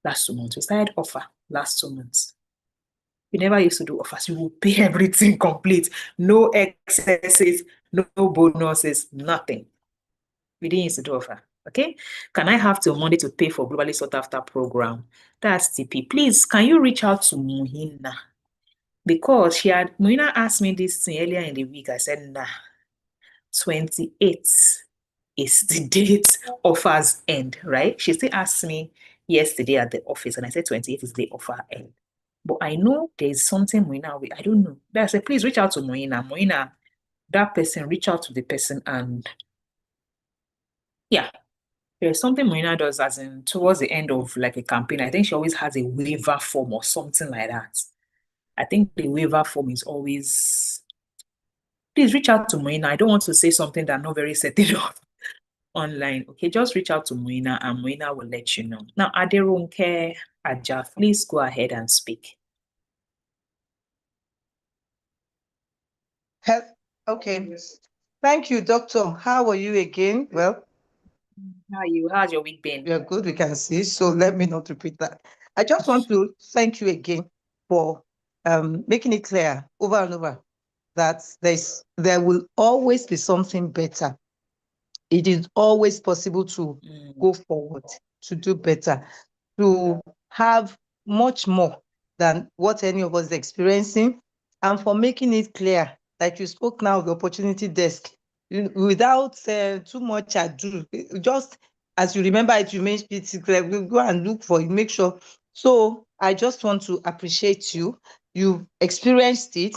Speaker 2: Last 2 months. We started offer last 2 months. We never used to do offers. You will pay everything complete. No excesses, no bonuses, nothing. We didn't used to do offer. Okay. Can I have till Monday to pay for globally sought after program? That's TP. Please, can you reach out to Muhina? Because Muhina asked me this thing earlier in the week. I said, nah, 28th is the date offers end, right? She still asked me yesterday at the office, and I said 28th is the offer end. But I know there's something Moina, I don't know. But I said, please reach out to Moina. Moina, that person, reach out to the person. And yeah, there's something Moina does as in towards the end of like a campaign. I think she always has a waiver form or something like that. I think the waiver form is always, please reach out to Moina. I don't want to say something that I'm not very certain of online. Okay, just reach out to Moina and Moina will let you know. Now, Aderonke Aja, please go ahead and speak.
Speaker 1: Okay. Thank you, Doctor. How are you again? Well,
Speaker 2: how are you? How's your week been?
Speaker 1: You're good, we can see. So let me not repeat that. I just want to thank you again for making it clear over and over that there will always be something better it is always possible to
Speaker 2: Mm.
Speaker 1: go forward, to do better, to have much more than what any of us is experiencing, and for making it clear, like you spoke now, the opportunity desk, without too much ado, just as you remember it, you make it clear, we go and look for it, make sure. So I just want to appreciate you. You experienced it.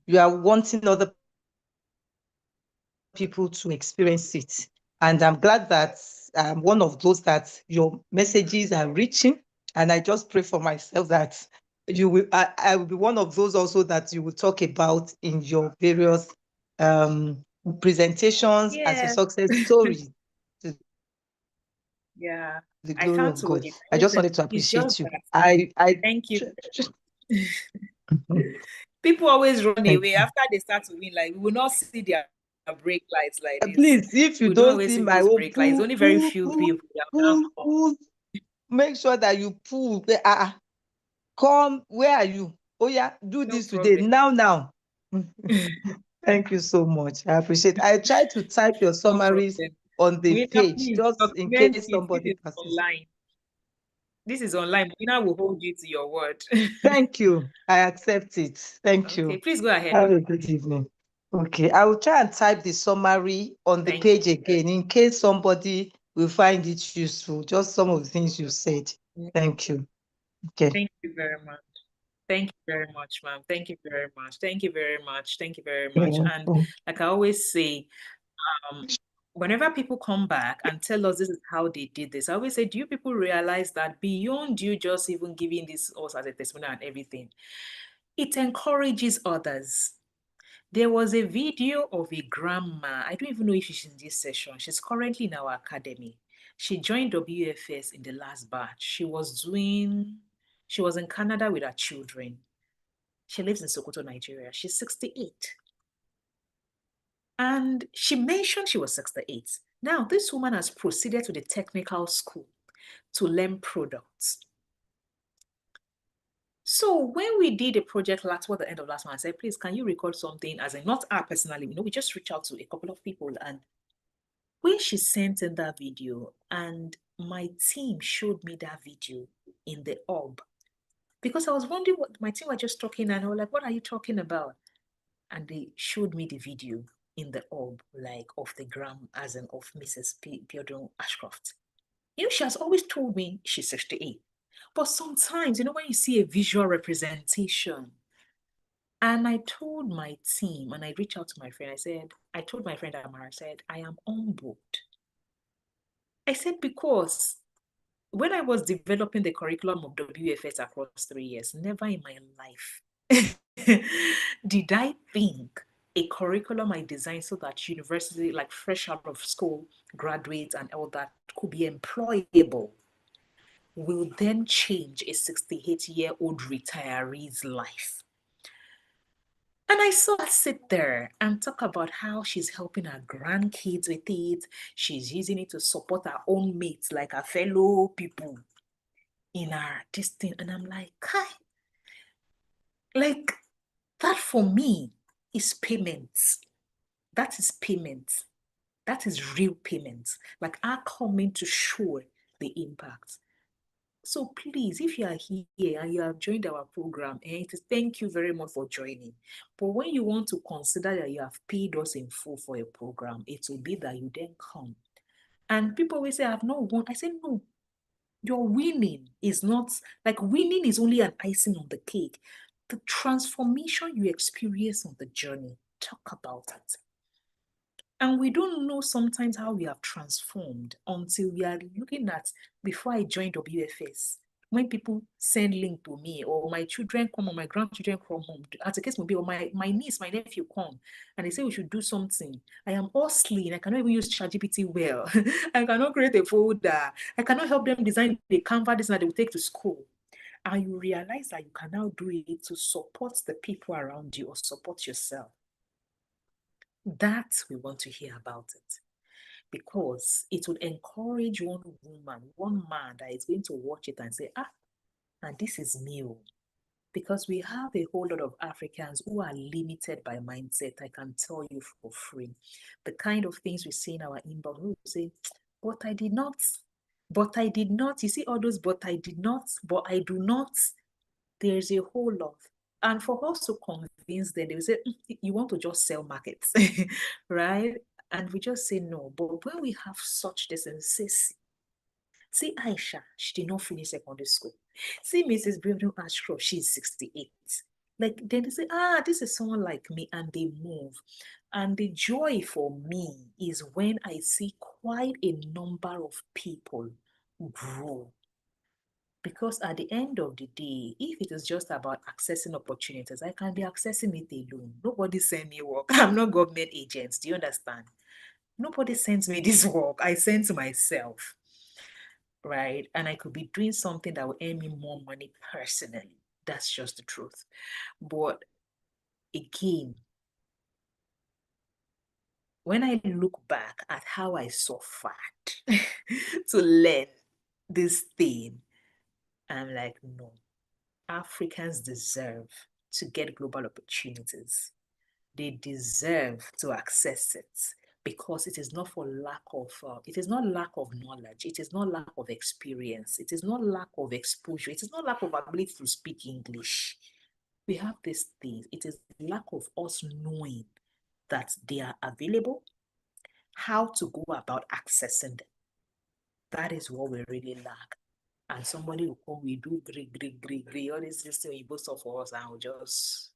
Speaker 1: You are wanting other people to experience it. And I'm glad that I'm one of those that your messages are reaching. And I just pray for myself that I will be one of those also that you will talk about in your various presentations as a
Speaker 2: Yeah.
Speaker 1: success story to
Speaker 2: Yeah.
Speaker 1: the
Speaker 2: I
Speaker 1: glory
Speaker 2: can't
Speaker 1: of God.
Speaker 2: wait.
Speaker 1: I just
Speaker 2: Listen,
Speaker 1: wanted to
Speaker 2: it's just
Speaker 1: appreciate you.
Speaker 2: that.
Speaker 1: I
Speaker 2: Thank you. People always run
Speaker 1: thank
Speaker 2: away
Speaker 1: you.
Speaker 2: after they start to win. Like, we will not see their brake lights like this.
Speaker 1: Please, if you
Speaker 2: We don't
Speaker 1: don't
Speaker 2: always
Speaker 1: see
Speaker 2: see
Speaker 1: my
Speaker 2: people's
Speaker 1: own
Speaker 2: brake lights. Only very few people that will now come.
Speaker 1: pull, make sure that you pull. Come, where are you? Oh yeah, do
Speaker 2: No
Speaker 1: this today.
Speaker 2: problem.
Speaker 1: Now. Thank you so much. I appreciate. I try to type your
Speaker 2: No
Speaker 1: summaries
Speaker 2: problem.
Speaker 1: on the
Speaker 2: Winner,
Speaker 1: page
Speaker 2: please
Speaker 1: just in
Speaker 2: document
Speaker 1: case
Speaker 2: it. This
Speaker 1: somebody
Speaker 2: is
Speaker 1: passes.
Speaker 2: online. This is online. Winner will hold you to your word.
Speaker 1: Thank you. I accept it. Thank
Speaker 2: Okay,
Speaker 1: you.
Speaker 2: please go ahead.
Speaker 1: Have a good evening. Okay, I will try and type the summary on the
Speaker 2: Thank
Speaker 1: page
Speaker 2: you.
Speaker 1: again in case somebody will find it useful. Just some of the things you said. Thank you. Okay.
Speaker 2: Thank you very much. Thank you very much, ma'am. Thank you very much. Thank you very much. Thank you very much. And like I always say, whenever people come back and tell us this is how they did this, I always say, do you people realize that beyond you just even giving this us as a testimonial and everything, it encourages others. There was a video of a grandma. I don't even know if she's in this session. She's currently in our academy. She joined WFS in the last batch. She was in Canada with her children. She lives in Sokoto, Nigeria. She's 68. And she mentioned she was 68. Now, this woman has proceeded to the technical school to learn products. So when we did a project toward the end of last month, I said, please, can you record something? As in, not her personally, we just reached out to a couple of people. And when she sent in that video, and my team showed me that video in the hub, because I was wondering what my team were just talking, and I was like, what are you talking about? And they showed me the video in the hub, like of the gram, as in of Mrs. Piodon Ashcroft. She has always told me she's 68. But sometimes, when you see a visual representation, and I told my team, and I reached out to my friend, I told my friend Amara, I am humbled. I said, because when I was developing the curriculum of WFS across 3 years, never in my life did I think a curriculum I designed so that university, like fresh out of school, graduates and all that could be employable, will then change a 68-year-old retiree's life. And I saw her sit there and talk about how she's helping her grandkids with it. She's using it to support her own mates, like her fellow people in her this thing. And I'm like, Kai, like that for me is payments. That is payment. That is real payment. Like our coming to show the impact. So please, if you are here and you have joined our program, thank you very much for joining. But when you want to consider that you have paid us in full for a program, it will be that you then come. And people will say, I have not won. I say, no, your winning is not, like winning is only an icing on the cake. The transformation you experience on the journey, talk about it. And we don't know sometimes how we have transformed until we are looking at, before I joined WFS, when people send link to me, or my children come, or my grandchildren come home, as the case may be, or my niece, my nephew come, and they say we should do something. I am hustling. I cannot even use ChatGPT well. I cannot create a folder. I cannot help them design the Canva design that they will take to school. And you realize that you can now do it to support the people around you or support yourself. That we want to hear about it, because it will encourage one woman, one man that is going to watch it and say, and this is me. because we have a whole lot of Africans who are limited by mindset. I can tell you for free. The kind of things we see in our inbox, we say, but I did not, but I did not. You see all those, but I did not, but I do not. There's a whole lot. And for us to convince them, they will say, you want to just sell markets, right? And we just say no. But when we have such this and say, see Aisha, she did not finish secondary school. See Mrs. Brevno Ashcroft, she's 68. Like then they say, this is someone like me, and they move. And the joy for me is when I see quite a number of people grow. Because at the end of the day, if it is just about accessing opportunities, I can be accessing it alone. Nobody send me work. I'm not government agents. Do you understand? Nobody sends me this work. I send to myself, right? And I could be doing something that will earn me more money personally. That's just the truth. But again, when I look back at how I suffered to learn this thing, I'm like, no, Africans deserve to get global opportunities. They deserve to access it because it is not for lack of, it is not lack of knowledge. It is not lack of experience. It is not lack of exposure. It is not lack of ability to speak English. We have these things. It is lack of us knowing that they are available, how to go about accessing them. That is what we really lack. And somebody will come, we do agree, all this thing you both of us, and we just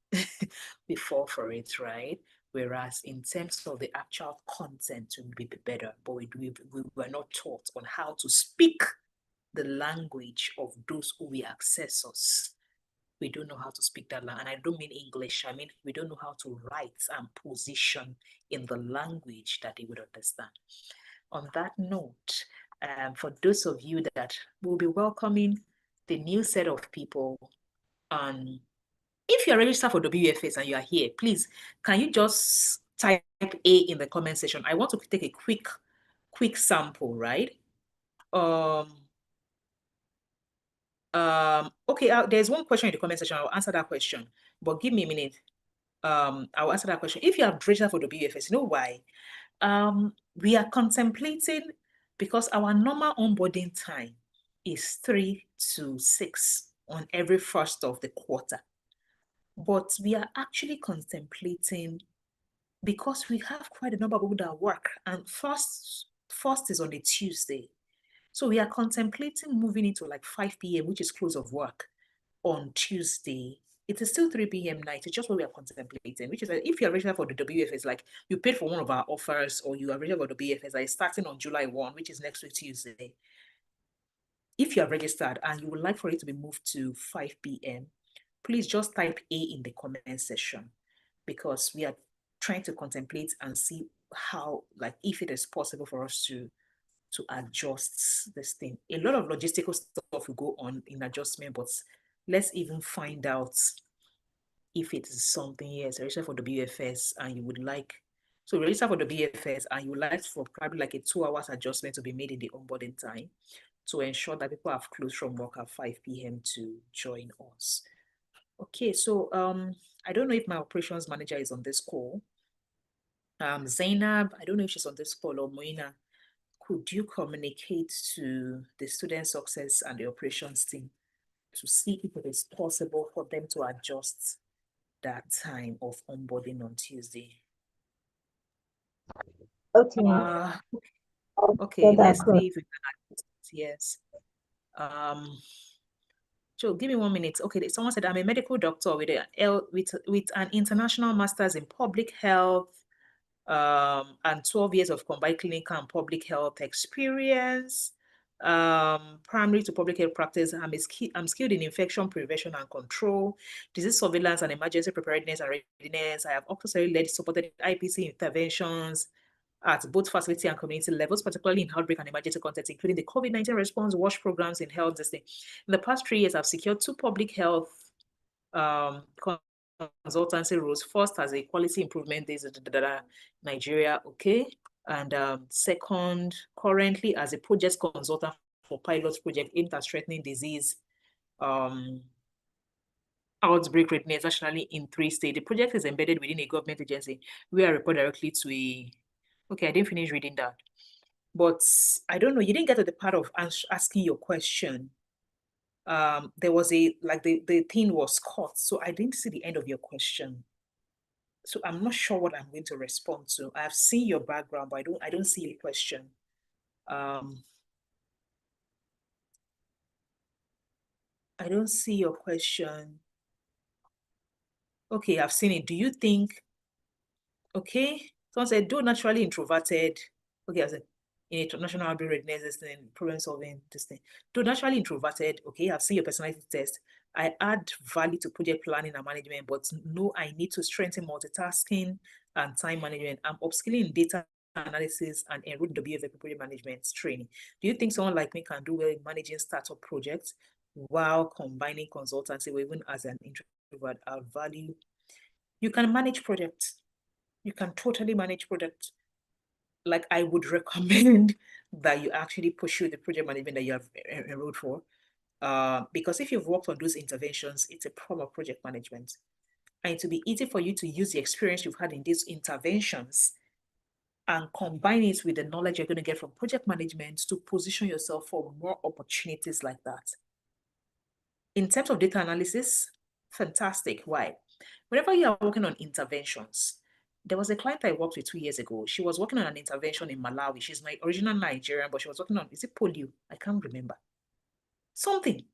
Speaker 2: we fall for it, right? Whereas in terms of the actual content to be better, but we were not taught on how to speak the language of those who will access us. We don't know how to speak that language. And I don't mean English. I mean, we don't know how to write and position in the language that they would understand. On that note, for those of you that will be welcoming the new set of people, if you're registered for WFS and you are here, please, can you just type A in the comment section? I want to take a quick sample, right? Okay, there's one question in the comment section. I'll answer that question, but give me a minute. I'll answer that question. If you have registered for WFS, you know why? We are contemplating, because our normal onboarding time is 3 to 6 on every first of the quarter. But we are actually contemplating, because we have quite a number of people that work, and first is on a Tuesday. So we are contemplating moving into like 5 p.m., which is close of work on Tuesday. It is still 3 p.m. night. It's just what we are contemplating, which is that if you're registered for the WFS, like you paid for one of our offers, or you are registered for the WFS, like starting on July 1, which is next week Tuesday. If you are registered and you would like for it to be moved to 5 p.m., please just type A in the comment section, because we are trying to contemplate and see how, like, if it is possible for us to adjust this thing. A lot of logistical stuff will go on in adjustment, but let's even find out if it is something. Yes, register for the BFS and you would like, so register for the BFS and you would like for probably like a 2 hours adjustment to be made in the onboarding time to ensure that people have closed from work at 5 p.m. to join us. Okay, so I don't know if my operations manager is on this call. Zainab, I don't know if she's on this call, or Moina. Could you communicate to the student success and the operations team to see if it is possible for them to adjust that time of onboarding on Tuesday?
Speaker 3: Okay.
Speaker 2: Okay, let's see if we can adjust it. Yes. So give me 1 minute. Okay, someone said I'm a medical doctor with an international master's in public health, and 12 years of combined clinical and public health experience, primary to public health practice. I'm skilled in infection prevention and control, disease surveillance and emergency preparedness and readiness. I have also led supported IPC interventions at both facility and community levels, particularly in outbreak and emergency context, including the COVID-19 response, WASH programs in health. In the past 3 years, I've secured 2 public health consultancy roles. First, as a quality improvement, Nigeria, okay. And second, currently as a project consultant for pilot project aimed at threatening disease outbreak readiness nationally in 3 states. The project is embedded within a government agency where I report directly to a. Okay, I didn't finish reading that. But I don't know, you didn't get to the part of asking your question. There was the thing was cut, so I didn't see the end of your question. So I'm not sure what I'm going to respond to. I've seen your background, but I don't see your question. I don't see your question. Okay, I've seen it. Do you think, okay, someone said, do naturally introverted, okay, I said, in international readiness, this thing, problem solving, this thing. Do naturally introverted, okay, I've seen your personality test. I add value to project planning and management, but no, I need to strengthen multitasking and time management. I'm upskilling in data analysis and enrolled in WFP project management training. Do you think someone like me can do well in managing startup projects while combining consultancy or even as an introvert? Our value, you can manage projects. You can totally manage projects. Like, I would recommend that you actually pursue the project management that you have enrolled for. Because if you've worked on those interventions, it's a proper project management. And it will be easy for you to use the experience you've had in these interventions and combine it with the knowledge you're going to get from project management to position yourself for more opportunities like that. In terms of data analysis, fantastic. Why? Whenever you are working on interventions, there was a client I worked with 2 years ago. She was working on an intervention in Malawi. She's my original Nigerian, but she was working on, is it polio? I can't remember. Something.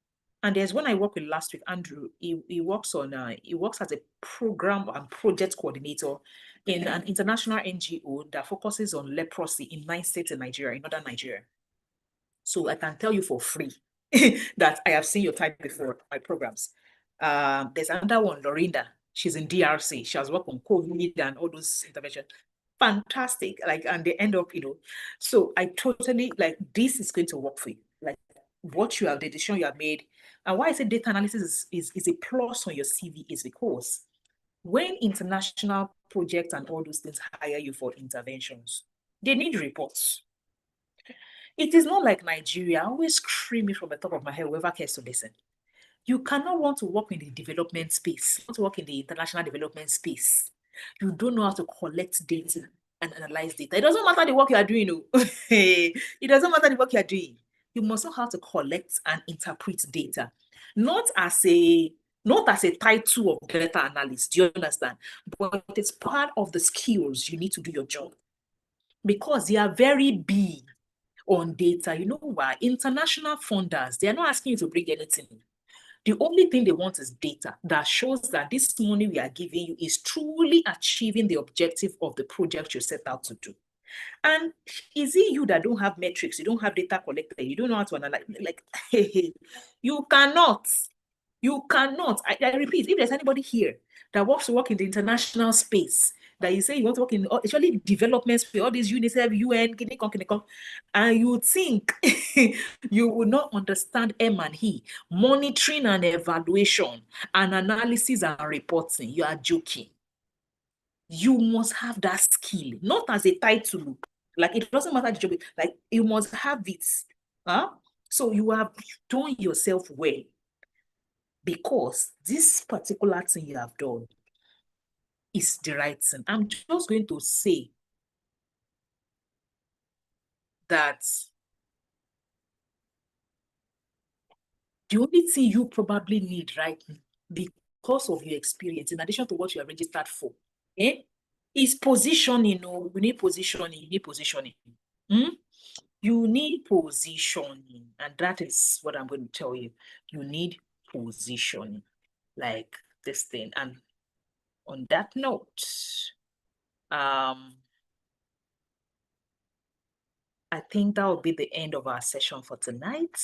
Speaker 2: And there's one I worked with last week, Andrew. He works as a program and project coordinator in an international NGO that focuses on leprosy in 9 states in Nigeria, in northern Nigeria. So I can tell you for free that I have seen your type before, my programs. There's another one, Lorinda. She's in DRC. She has worked on COVID and all those interventions. Fantastic. Like, and they end up, so I totally, like, this is going to work for you. Like, what you have, the decision you have made. And why I say data analysis is a plus on your CV is because when international projects and all those things hire you for interventions, they need reports. It is not like Nigeria. I always scream it from the top of my head, whoever cares to listen. You cannot want to work in the development space, want to work in the international development space. You don't know how to collect data and analyze data. It doesn't matter the work you are doing. It doesn't matter the work you are doing. You must know how to collect and interpret data, not as a title of data analyst. Do you understand? But it's part of the skills you need to do your job because they are very big on data. You know why? International funders, they are not asking you to bring anything. The only thing they want is data that shows that this money we are giving you is truly achieving the objective of the project you set out to do. And is it you that don't have metrics? You don't have data collected. You don't know how to analyze. Like, you cannot. You cannot. I repeat, if there's anybody here that wants to work in the international space, that you say you want to work in actually development space, all these UNICEF, UN, and you think you will not understand M&E, monitoring and evaluation, and analysis and reporting, you are joking. You must have that skill, not as a title. Like, it doesn't matter the job, like, you must have it. So you have done yourself well. Because this particular thing you have done is the right thing. I'm just going to say that the only thing you probably need right now, because of your experience, in addition to what you are registered for, is positioning. You need positioning. You need positioning. You need positioning. And that is what I'm going to tell you. You need positioning. Like this thing. And on that note, I think that will be the end of our session for tonight.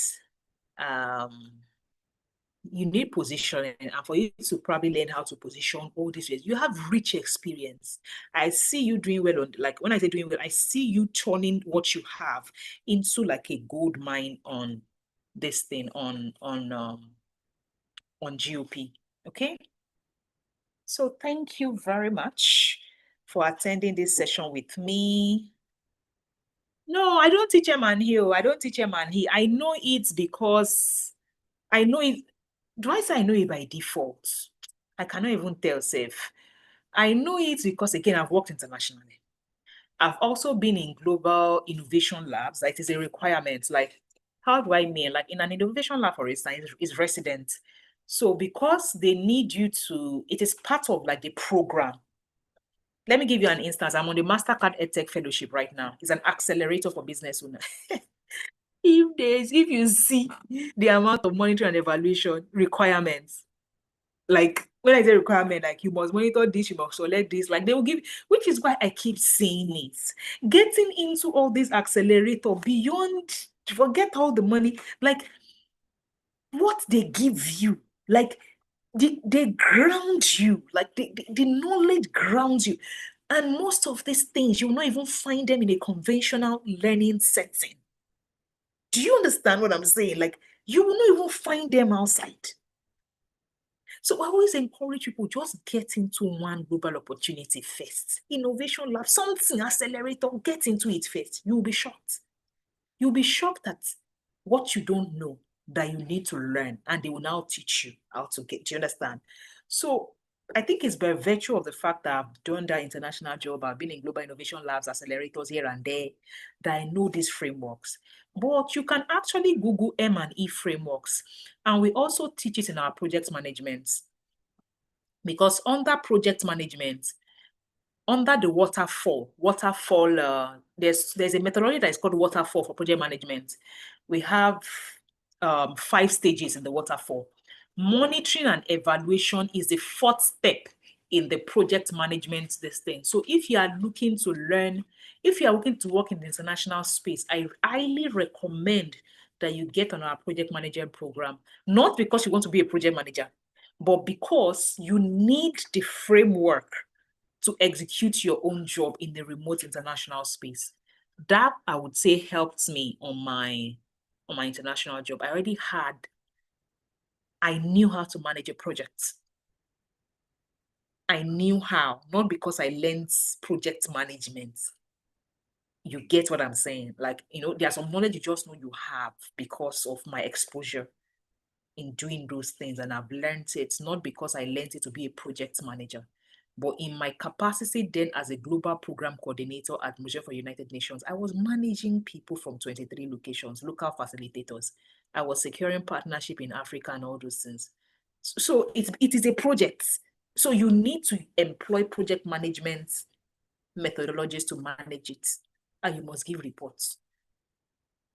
Speaker 2: You need positioning, and for you to probably learn how to position all these ways, you have rich experience. I see you doing well on, like, when I say doing well, I see you turning what you have into like a gold mine on this thing, on GOP. Okay. So thank you very much for attending this session with me. No, I don't teach M&E. I don't teach M&E. I know it because I know it. Do I say I know it by default? I cannot even tell safe. I know it because, again, I've worked internationally. I've also been in global innovation labs. Like, it is a requirement. Like, how do I mean? Like, in an innovation lab, for instance, is resident. So because they need you to, it is part of like the program. Let me give you an instance. I'm on the MasterCard EdTech Fellowship right now. It's an accelerator for business owners. If you see the amount of monitoring and evaluation requirements, like when I say requirement, like you must monitor this, you must select this, like they will give, which is why I keep saying it. Getting into all this accelerator beyond, forget all the money, like what they give you, like they ground you, like the knowledge grounds you. And most of these things, you will not even find them in a conventional learning setting. Do you understand what I'm saying? Like, you will not even find them outside. So I always encourage people, just get into one global opportunity first. Innovation lab, something, accelerator, get into it first. You'll be shocked. You'll be shocked at what you don't know that you need to learn, and they will now teach you how to get. Do you understand? So I think it's by virtue of the fact that I've done that international job, I've been in global innovation labs, accelerators here and there, that I know these frameworks. But you can actually Google M&E frameworks, and we also teach it in our project management. Because under project management, under the waterfall, there's a methodology that is called waterfall for project management. We have 5 stages in the waterfall. Monitoring and evaluation is the 4th step in the project management thing. So if you are looking to learn, if you are looking to work in the international space, I highly recommend that you get on our project management program, not because you want to be a project manager, but because you need the framework to execute your own job in the remote international space. That, I would say, helped me on my international job. I knew how to manage a project. I knew how, not because I learned project management. You get what I'm saying? Like, there's some knowledge you just know you have because of my exposure in doing those things. And I've learned it, not because I learned it to be a project manager, but in my capacity then as a global program coordinator at Museum for United Nations, I was managing people from 23 locations, local facilitators. I was securing partnership in Africa and all those things. So it is a project. So you need to employ project management methodologies to manage it, and you must give reports.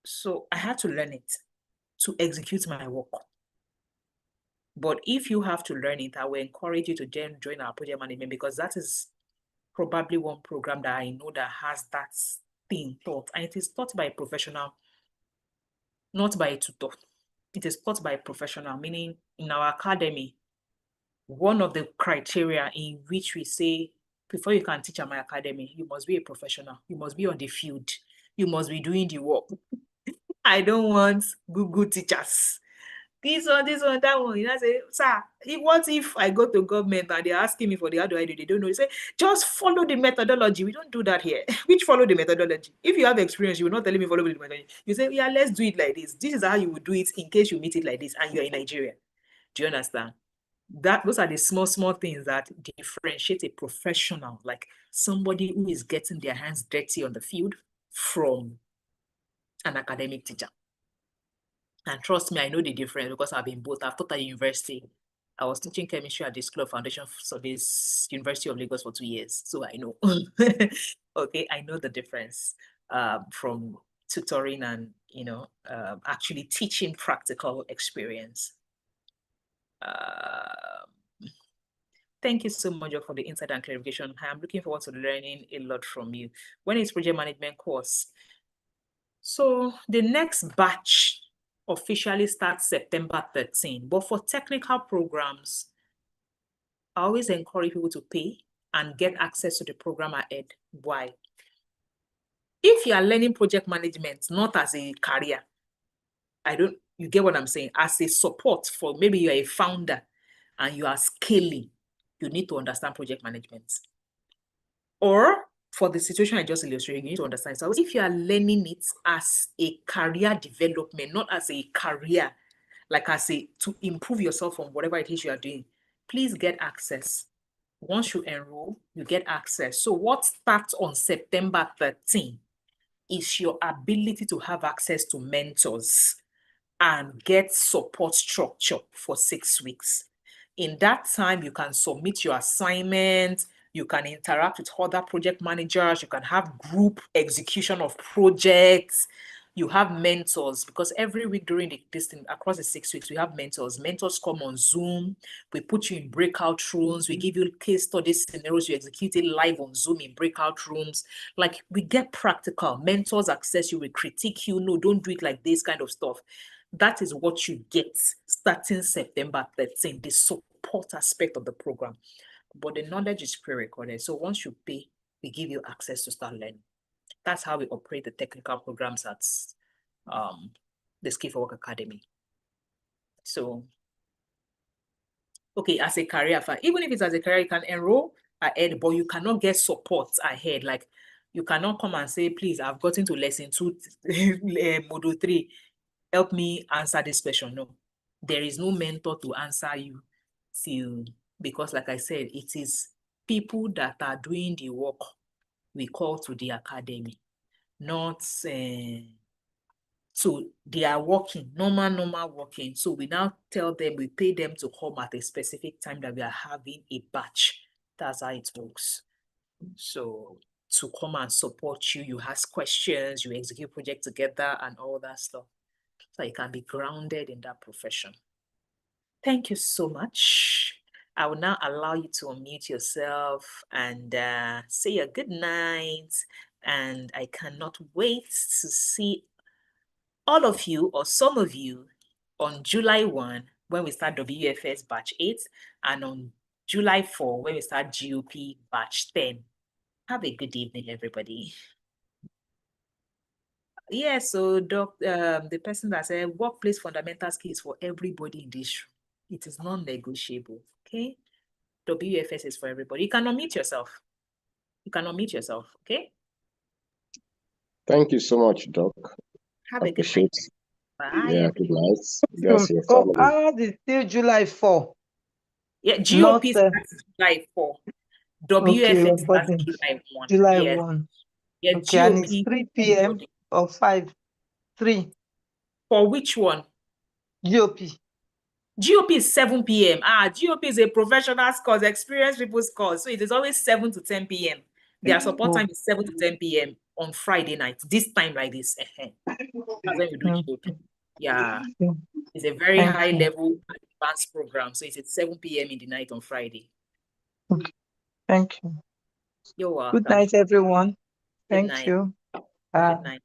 Speaker 2: So I had to learn it to execute my work. But if you have to learn it, I will encourage you to join our project management, because that is probably one program that I know that has that thing taught. And it is taught by a professional, not by a tutor. It is taught by a professional, meaning in our academy, one of the criteria in which we say, before you can teach at my academy, you must be a professional. You must be on the field. You must be doing the work. I don't want good teachers. This one, that one. You know, say, sir, what if I go to government and they're asking me for the how do I do? They don't know. You say, just follow the methodology. We don't do that here. Which follow the methodology? If you have experience, you will not tell me follow the methodology. You say, yeah, let's do it like this. This is how you would do it in case you meet it like this and you're in Nigeria. Do you understand? Those are the small things that differentiate a professional, like somebody who is getting their hands dirty on the field, from an academic teacher. And trust me, I know the difference because I've been both. I've taught at university. I was teaching chemistry at the School of Foundation Service, University of Lagos, for 2 years. So I know. Okay, I know the difference from tutoring and, actually teaching practical experience. Thank you so much for the insight and clarification. I'm looking forward to learning a lot from you. When is project management course? So the next batch officially starts September 13. But for technical programs, I always encourage people to pay and get access to the program ahead. Why? If you are learning project management, not as a career, you get what I'm saying? As a support for, maybe you're a founder and you are scaling, you need to understand project management. Or for the situation I just illustrated, you need to understand. So if you are learning it as a career development, not as a career, like I say, to improve yourself on whatever it is you are doing, please get access. Once you enroll, you get access. So what starts on September 13 is your ability to have access to mentors and get support structure for 6 weeks. In that time, you can submit your assignments, you can interact with other project managers, you can have group execution of projects, you have mentors, because every week during this thing, across the 6 weeks, we have mentors. Mentors come on Zoom, we put you in breakout rooms, we give you case study scenarios, you execute it live on Zoom in breakout rooms. Like, we get practical. Mentors access you, we critique you, no, don't do it like this kind of stuff. That is what you get starting September 13, the support aspect of the program. But the knowledge is pre-recorded. So once you pay, we give you access to start learning. That's how we operate the technical programs at the Skill for Work Academy. So, okay, as a career, even if it's as a career, you can enroll ahead, but you cannot get support ahead. Like, you cannot come and say, please, I've gotten to lesson 2, module 3. Help me answer this question. No, there is no mentor to answer you because like I said, it is people that are doing the work we call to the academy, not so they are working, normal working. So we now tell them, we pay them to come at a specific time that we are having a batch. That's how it works. So to come and support you, you ask questions, you execute project together and all that stuff. So you can be grounded in that profession. Thank you so much. I will now allow you to unmute yourself and say a good night. And I cannot wait to see all of you or some of you on July 1 when we start WFS batch 8 and on July 4 when we start GOP batch 10. Have a good evening, everybody. Yeah, so the person that said workplace fundamental skills for everybody in this room. It is non-negotiable. Okay. WFS is for everybody. You can unmute yourself. Okay.
Speaker 3: Thank you so much, Doc.
Speaker 2: Have a good night. Bye.
Speaker 3: Yeah, good night. Yes, your family.
Speaker 1: Ours is still July 4.
Speaker 2: Yeah, GOP starts July 4. WFS starts July 1.
Speaker 1: July 1.
Speaker 2: Yeah,
Speaker 1: okay,
Speaker 2: GOP,
Speaker 1: and it's 3 p.m. or 5? 3.
Speaker 2: For which one?
Speaker 1: GOP.
Speaker 2: GOP is 7 p.m. GOP is a professional course, experienced people's course. So it is always 7 to 10 p.m. Their support time is 7 to 10 p.m. on Friday night. This time like this. That's when we do GOP. Yeah. It's a very high level advanced program. So it's at 7 p.m. in the night on Friday.
Speaker 1: Okay. Thank you.
Speaker 2: You're welcome.
Speaker 1: Good night, everyone.
Speaker 2: Good
Speaker 1: Thank you.
Speaker 2: Good night.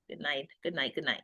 Speaker 2: Good night. Good night. Good night.